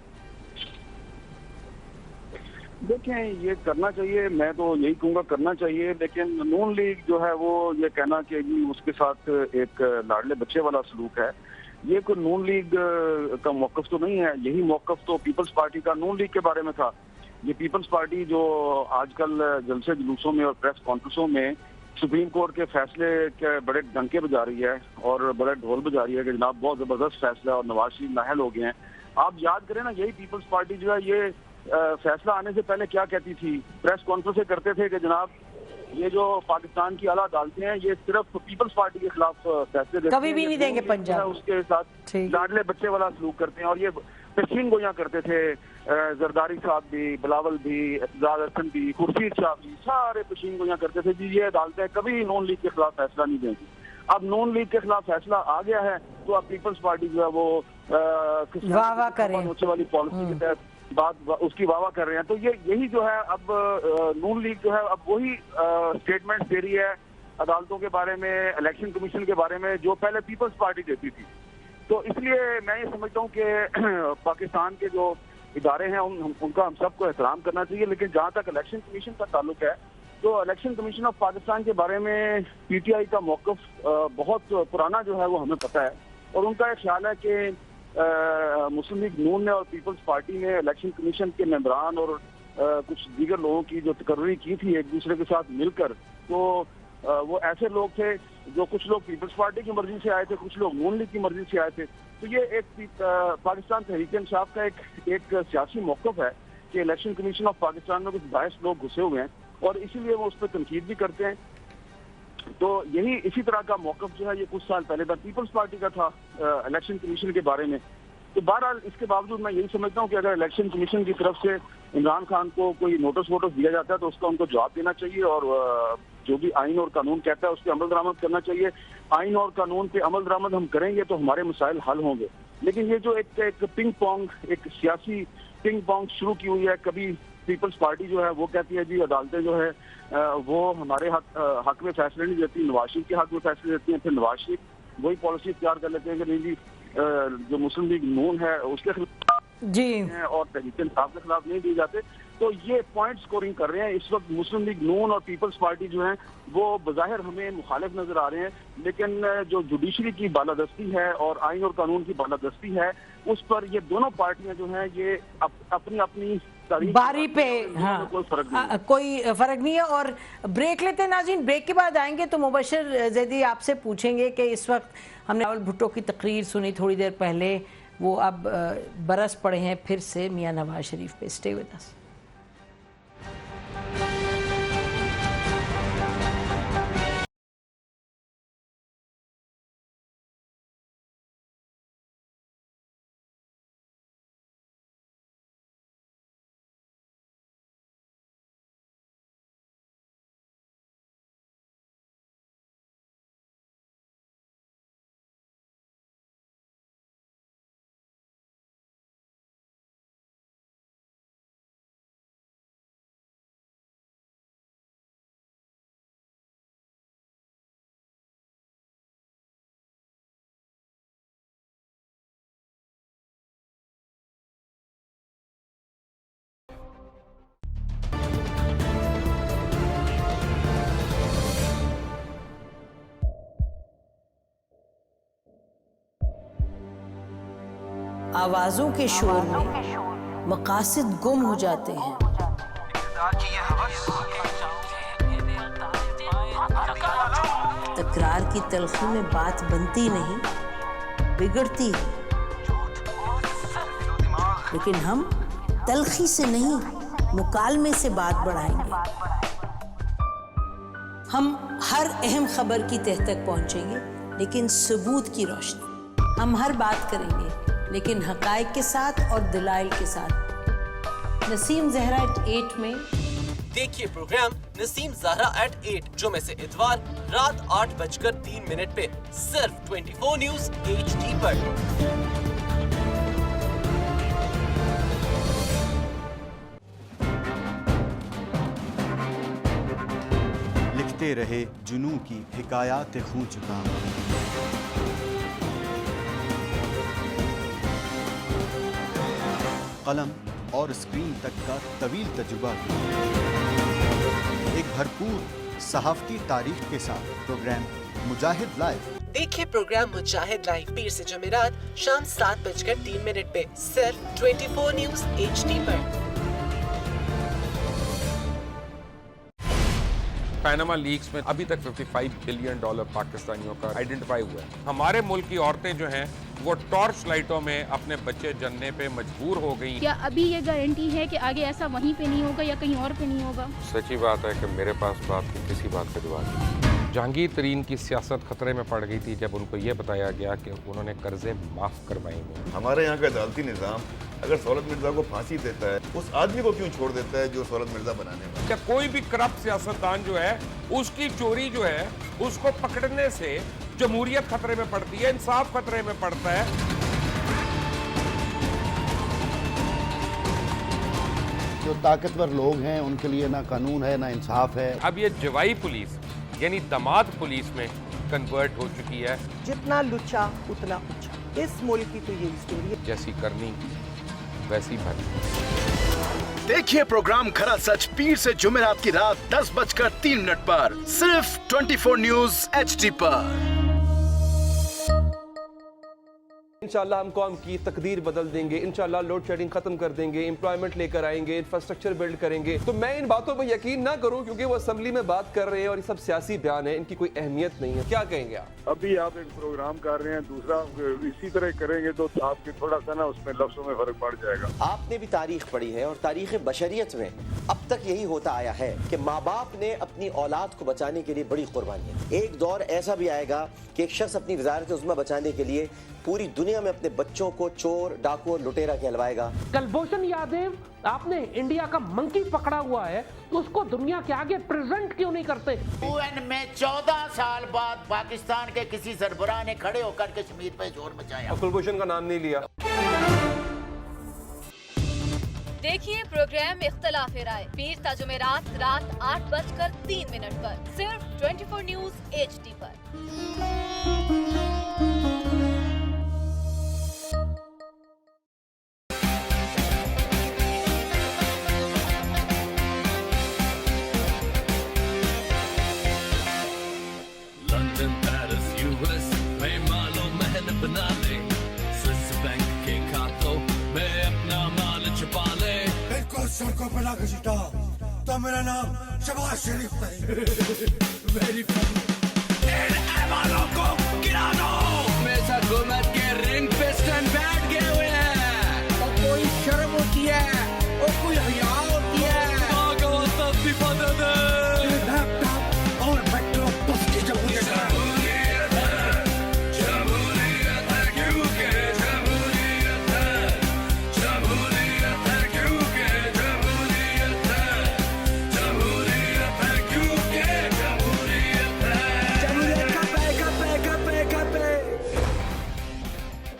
[SPEAKER 4] देखें, ये करना चाहिए, मैं तो यही कहूँगा करना चाहिए। लेकिन नून लीग जो है वो ये कहना कि जी उसके साथ एक लाडले बच्चे वाला सलूक है, ये कोई नून लीग का मौक़िफ़ तो नहीं है। यही मौक़िफ़ तो पीपल्स पार्टी का नून लीग के बारे में था। ये पीपल्स पार्टी जो आजकल जलसे जुलूसों में और प्रेस कॉन्फ्रेंसों में सुप्रीम कोर्ट के फैसले के बड़े डंके बजा रही है और बड़े ढोल बजा रही है कि जनाब बहुत ज़बरदस्त फैसला और नवाज शरीफ नाहल हो गए हैं। आप याद करें ना, यही पीपल्स पार्टी जो है ये फैसला आने से पहले क्या कहती थी, प्रेस कॉन्फ्रेंस करते थे कि जनाब ये जो पाकिस्तान की आला अदालतें हैं ये सिर्फ पीपल्स पार्टी के खिलाफ फैसले देते
[SPEAKER 1] कभी भी नहीं देंगे पंजाब,
[SPEAKER 4] उसके साथ लाडले बच्चे वाला सलूक करते हैं। और ये पेशीन गोयां करते थे, जरदारी साहब भी, बिलावल भी, एतजाज हसन भी, खुर्शीद शाह भी, सारे पेशीन गोयां करते थे जी ये अदालतें कभी नून लीग के खिलाफ फैसला नहीं देंगी। अब नून लीग के खिलाफ फैसला आ गया है तो अब पीपल्स पार्टी जो है वो
[SPEAKER 1] वाह करें
[SPEAKER 4] वाली पॉलिसी के तहत बात उसकी वाह कर रहे हैं। तो ये यही जो है अब नून लीग जो है अब वही स्टेटमेंट दे रही है अदालतों के बारे में, इलेक्शन कमीशन के बारे में, जो पहले पीपल्स पार्टी देती थी। तो इसलिए मैं ये समझता हूँ कि पाकिस्तान के जो इदारे हैं उनका हम सबको एहतराम करना चाहिए। लेकिन जहाँ तक इलेक्शन कमीशन का ताल्लुक है तो इलेक्शन कमीशन ऑफ पाकिस्तान के बारे में PTI का मौक़िफ़ बहुत पुराना जो है वो हमें पता है। और उनका एक ख्याल है कि मुस्लिम लीग नून ने और पीपल्स पार्टी ने इलेक्शन कमीशन के मेंबरान और कुछ दीगर लोगों की जो तकर्री की थी एक दूसरे के साथ मिलकर, तो वो ऐसे लोग थे जो कुछ लोग पीपल्स पार्टी की मर्जी से आए थे, कुछ लोग नून लीग की मर्जी से आए थे। तो ये एक पाकिस्तान तहरीक इंसाफ का एक सियासी मौक़िफ़ है कि इलेक्शन कमीशन ऑफ पाकिस्तान में कुछ बायस लोग घुसे हुए हैं और इसीलिए वो उस पर तनकीद भी करते हैं। तो यही इसी तरह का मौक़िफ़ जो है ये कुछ साल पहले तक पीपल्स पार्टी का था इलेक्शन कमीशन के बारे में। तो बहरहाल इसके बावजूद मैं यही समझता हूँ कि अगर इलेक्शन कमीशन की तरफ से इमरान खान को कोई नोटिस वोटिस दिया जाता है तो उसका उनको जवाब देना चाहिए और जो भी आइन और कानून कहता है उस पर अमल दरामद करना चाहिए। आइन और कानून पे अमल दरामद हम करेंगे तो हमारे मसाइल हल होंगे। लेकिन ये जो एक पिंग पोंग, एक सियासी पिंग पोंग शुरू की हुई है, कभी पीपल्स पार्टी जो है वो कहती है जी अदालतें जो है वो हमारे हक में फैसले नहीं देती, नवाज शरीफ के हक में फैसले देती हैं, फिर नवाज शरीफ वही पॉलिसी तैयार कर लेते हैं कि नहीं जी जो मुस्लिम लीग नून है उसके खिलाफ
[SPEAKER 1] जी
[SPEAKER 4] और तहरीक इंसाफ के खिलाफ नहीं दिए जाते, तो ये पॉइंट स्कोरिंग कर रहे हैं। इस वक्त मुस्लिम लीग नून और पीपल्स पार्टी जो है वो बज़ाहिर हमें मुखालिफ नजर आ रहे हैं, लेकिन जो जुडिशरी की बालादस्ती है और आइन और कानून की बालादस्ती है उस पर ये दोनों पार्टियां जो हैं ये अपनी अपनी
[SPEAKER 1] बारी पे कोई फर्क नहीं है। और ब्रेक लेते हैं नाज़रीन, ब्रेक के बाद आएंगे तो मुबशर ज़ैदी आपसे पूछेंगे कि इस वक्त हमने रावल भुट्टो की तकरीर सुनी थोड़ी देर पहले, वो अब बरस पड़े हैं फिर से मियां नवाज शरीफ पे। Stay with us. आवाज़ों के शोर में मकासद गुम हो जाते हैं। तकरार की तलखी में बात बनती नहीं, बिगड़ती है। लेकिन हम तलखी से नहीं, मुकालमे से बात बढ़ाएंगे। हम हर अहम खबर की तह तक पहुंचेंगे, लेकिन सबूत की रोशनी। हम हर बात करेंगे, लेकिन हकायक के साथ और दलाइल के साथ। नसीम ज़हरा @8 में
[SPEAKER 9] देखिए प्रोग्राम नसीम ज़हरा @8 जुमे से इतवार रात 8:03 पे सिर्फ 24 न्यूज़ HD पर।
[SPEAKER 2] लिखते रहे जुनू की हिकायात खूं चुका, कलम और स्क्रीन तक का तवील तजुर्बा, एक भरपूर सहाफ़ती तारीख के साथ प्रोग्राम मुजाहिद लाइव।
[SPEAKER 9] देखिए प्रोग्राम मुजाहिद लाइव पीर से जुमेरात शाम 7:03 पे सिर्फ 24 न्यूज़ HD पर।
[SPEAKER 11] पैनामा लीक्स में अभी तक $55 बिलियन पाकिस्तानियों का आइडेंटिफाई हुआ है। हमारे मुल्क की औरतें जो हैं वो टॉर्च लाइटों में अपने बच्चे जनने पे मजबूर हो गई।
[SPEAKER 12] क्या अभी ये गारंटी है कि आगे ऐसा वहीं पे नहीं होगा या कहीं और पे नहीं होगा?
[SPEAKER 11] सच्ची बात है कि मेरे पास बात की किसी बात का जवाब नहीं। जहांगीर तरीन की सियासत खतरे में पड़ गई थी जब उनको ये बताया गया कि उन्होंने कर्जे माफ करवाएंगे।
[SPEAKER 7] हमारे यहाँ का अदालती निज़ाम अगर सौलत मिर्जा को फांसी देता है, उस आदमी को क्यों छोड़ देता है जो सौलत मिर्जा बनाने वाला?
[SPEAKER 11] क्या कोई भी करप्ट सियासतदान जो है उसकी चोरी जो है उसको पकड़ने से जमहूरियत खतरे में पड़ती है, इंसाफ खतरे में पड़ता है।
[SPEAKER 13] जो ताकतवर लोग हैं उनके लिए ना कानून है ना इंसाफ है।
[SPEAKER 11] अब ये जवाई पुलिस यानी दामाद पुलिस में कन्वर्ट हो चुकी है।
[SPEAKER 14] जितना लुच्चा उतना उच्चा। इस मुल्क की तो ये स्टोरी है।
[SPEAKER 11] जैसी करनी वैसी भरनी।
[SPEAKER 8] देखिए प्रोग्राम खरा सच पीर से जुमेरात की रात 10:03 पर सिर्फ 24 न्यूज़ HD पर।
[SPEAKER 15] इंशाल्लाह हम कौम की तकदीर बदल देंगे, इंशाल्लाह लोड शेडिंग खत्म कर देंगे, एम्प्लॉयमेंट लेकर आएंगे, इंफ्रास्ट्रक्चर बिल्ड करेंगे। तो मैं इन बातों पर यकीन ना करूं क्योंकि वो असेंबली में बात कर रहे हैं और ये सब सियासी बयान है, इनकी कोई अहमियत नहीं है। क्या कहेंगे आप?
[SPEAKER 10] अभी आप एक प्रोग्राम कर रहे हैं, दूसरा इसी तरह करेंगे तो आपके थोड़ा सा ना उसमें लफ्ज़ों में फर्क पड़ जाएगा।
[SPEAKER 16] आपने भी तारीख पढ़ी है और तारीख बशरियत में अब तक यही होता आया है कि माँ बाप ने अपनी औलाद को बचाने के लिए बड़ी कुर्बानियां। एक दौर ऐसा भी आएगा कि एक शख्स अपनी वज़ारत उज़्मा बचाने के लिए पूरी दुनिया में अपने बच्चों को चोर, डाकू और लुटेरा कहलवाएगा।
[SPEAKER 17] कुलभूषण यादव, आपने इंडिया का मंकी पकड़ा हुआ है, उसको दुनिया के आगे प्रेजेंट क्यों नहीं करते?
[SPEAKER 18] UN में 14 साल बाद पाकिस्तान के किसी सरबराह ने खड़े होकर कश्मीर पे जोर मचाया।
[SPEAKER 15] कुलभूषण का नाम नहीं लिया।
[SPEAKER 19] देखिए प्रोग्राम इख्तलाफ राय पीर ता जुमेरात रात 8:03 पर सिर्फ 24 न्यूज़ HD पर।
[SPEAKER 3] लंदन पेरिस यूएस में मालो महल बना ले स्विस बैंक के खातों में अपना माल छुपा ले
[SPEAKER 20] इनको सड़कों पे ला घसीटा तो मेरा नाम शबाज शरीफ नहीं वेरी फनी इन ऐवानों को गिरा दो
[SPEAKER 21] हमेशा हुकूमत के रिंग पे स्टैंड बैठ गए हुए हैं और कोई शर्म होती है और कोई हया होती है
[SPEAKER 20] और मेट्रो बस की जमहूरियत
[SPEAKER 3] है क्योंकि जमहूरियत है जमहूरियत है क्योंकि जमहूरियत है जमहूरियत है क्योंकि जमहूरियत है
[SPEAKER 21] जमहूरियत का पे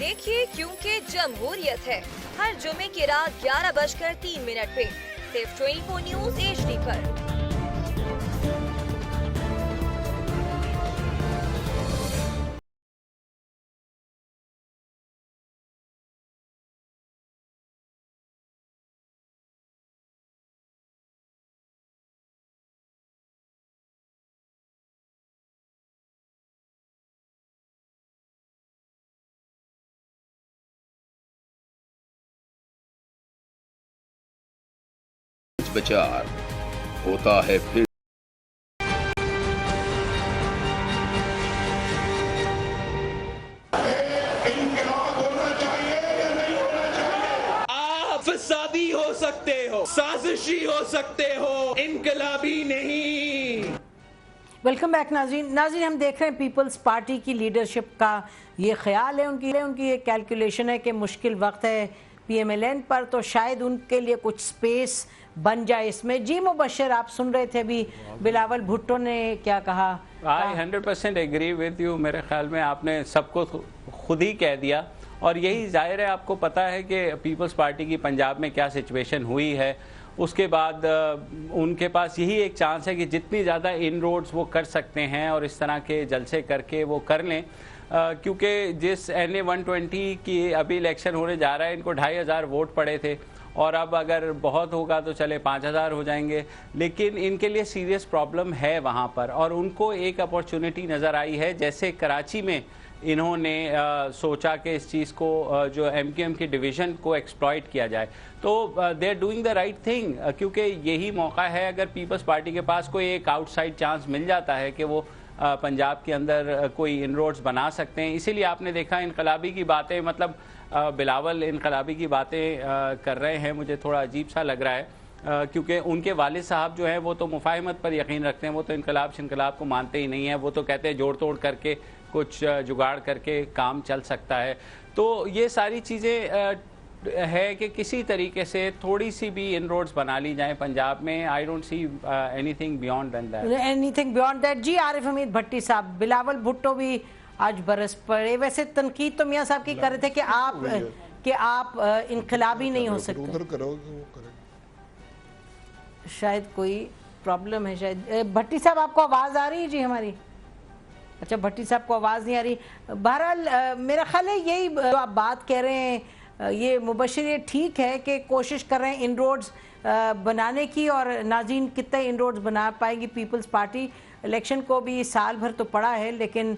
[SPEAKER 19] देखिए क्योंकि जमहूरियत है हर जुमे की रात 11:03 पे सिर्फ 24 न्यूज HD पर।
[SPEAKER 22] विचार होता है फिर
[SPEAKER 21] आप फसादी हो सकते हो साजिशी हो सकते हो इनकलाबी नहीं।
[SPEAKER 1] वेलकम बैक नाज़रीन। हम देख रहे हैं पीपल्स पार्टी की लीडरशिप का ये ख्याल है, उनकी ये कैलकुलेशन है कि मुश्किल वक्त है PMLN पर, तो शायद उनके लिए कुछ स्पेस बन जाए इसमें। जी मुबशर, आप सुन रहे थे अभी बिलावल भुट्टो ने क्या कहा।
[SPEAKER 5] आई 100% एग्री विद यू। मेरे ख्याल में आपने सबको खुद ही कह दिया और यही जाहिर है, आपको पता है कि पीपल्स पार्टी की पंजाब में क्या सिचुएशन हुई है। उसके बाद उनके पास यही एक चांस है कि जितनी ज़्यादा इन रोड्स वो कर सकते हैं और इस तरह के जलसे करके वो कर लें, क्योंकि जिस NA 120 की अभी इलेक्शन होने जा रहा है, इनको 2500 वोट पड़े थे और अब अगर बहुत होगा तो चले 5000 हो जाएंगे, लेकिन इनके लिए सीरियस प्रॉब्लम है वहाँ पर। और उनको एक अपॉर्चुनिटी नज़र आई है, जैसे कराची में इन्होंने सोचा कि इस चीज़ को जो MQM की डिवीज़न को एक्सप्लॉइट किया जाए, तो they are doing the right thing, क्योंकि यही मौका है। अगर पीपल्स पार्टी के पास कोई एक आउटसाइड चांस मिल जाता है कि वो पंजाब के अंदर कोई इनरोड्स बना सकते हैं। इसीलिए आपने देखा इनकलाबी की बातें, मतलब बिलावल इनकलाबी की बातें कर रहे हैं, मुझे थोड़ा अजीब सा लग रहा है, क्योंकि उनके वालिद साहब जो हैं वो तो मुफाहमत पर यकीन रखते हैं, वो तो इनकलाब को मानते ही नहीं हैं। वो तो कहते हैं जोड़ तोड़ करके कुछ जुगाड़ करके काम चल सकता है। तो ये सारी चीज़ें है कि किसी तरीके से थोड़ी सी भी इनरोड्स बना ली जाए पंजाब में। I don't see anything beyond that. Ji Arif Hameed Bhatti sahab, Bilawal Bhutto भी आज बरस पड़े। वैसे तनकीद तो मियाँ साहब की कर रहे थे कि आप इनकलाबी नहीं हो सकते, शायद कोई प्रॉब्लम है शायद। भट्टी साहब आपको आवाज़ आ रही है जी हमारी? अच्छा, भट्टी साहब को आवाज़ नहीं आ रही। बहरहाल मेरा ख्याल है यही जो आप बात कह रहे हैं, ये मुबशिर, ये ठीक है कि कोशिश कर रहे हैं इन रोड्स बनाने की, और नाज़रीन कितने इन रोड्स बना पाएगी पीपल्स पार्टी। इलेक्शन को भी साल भर तो पड़ा है, लेकिन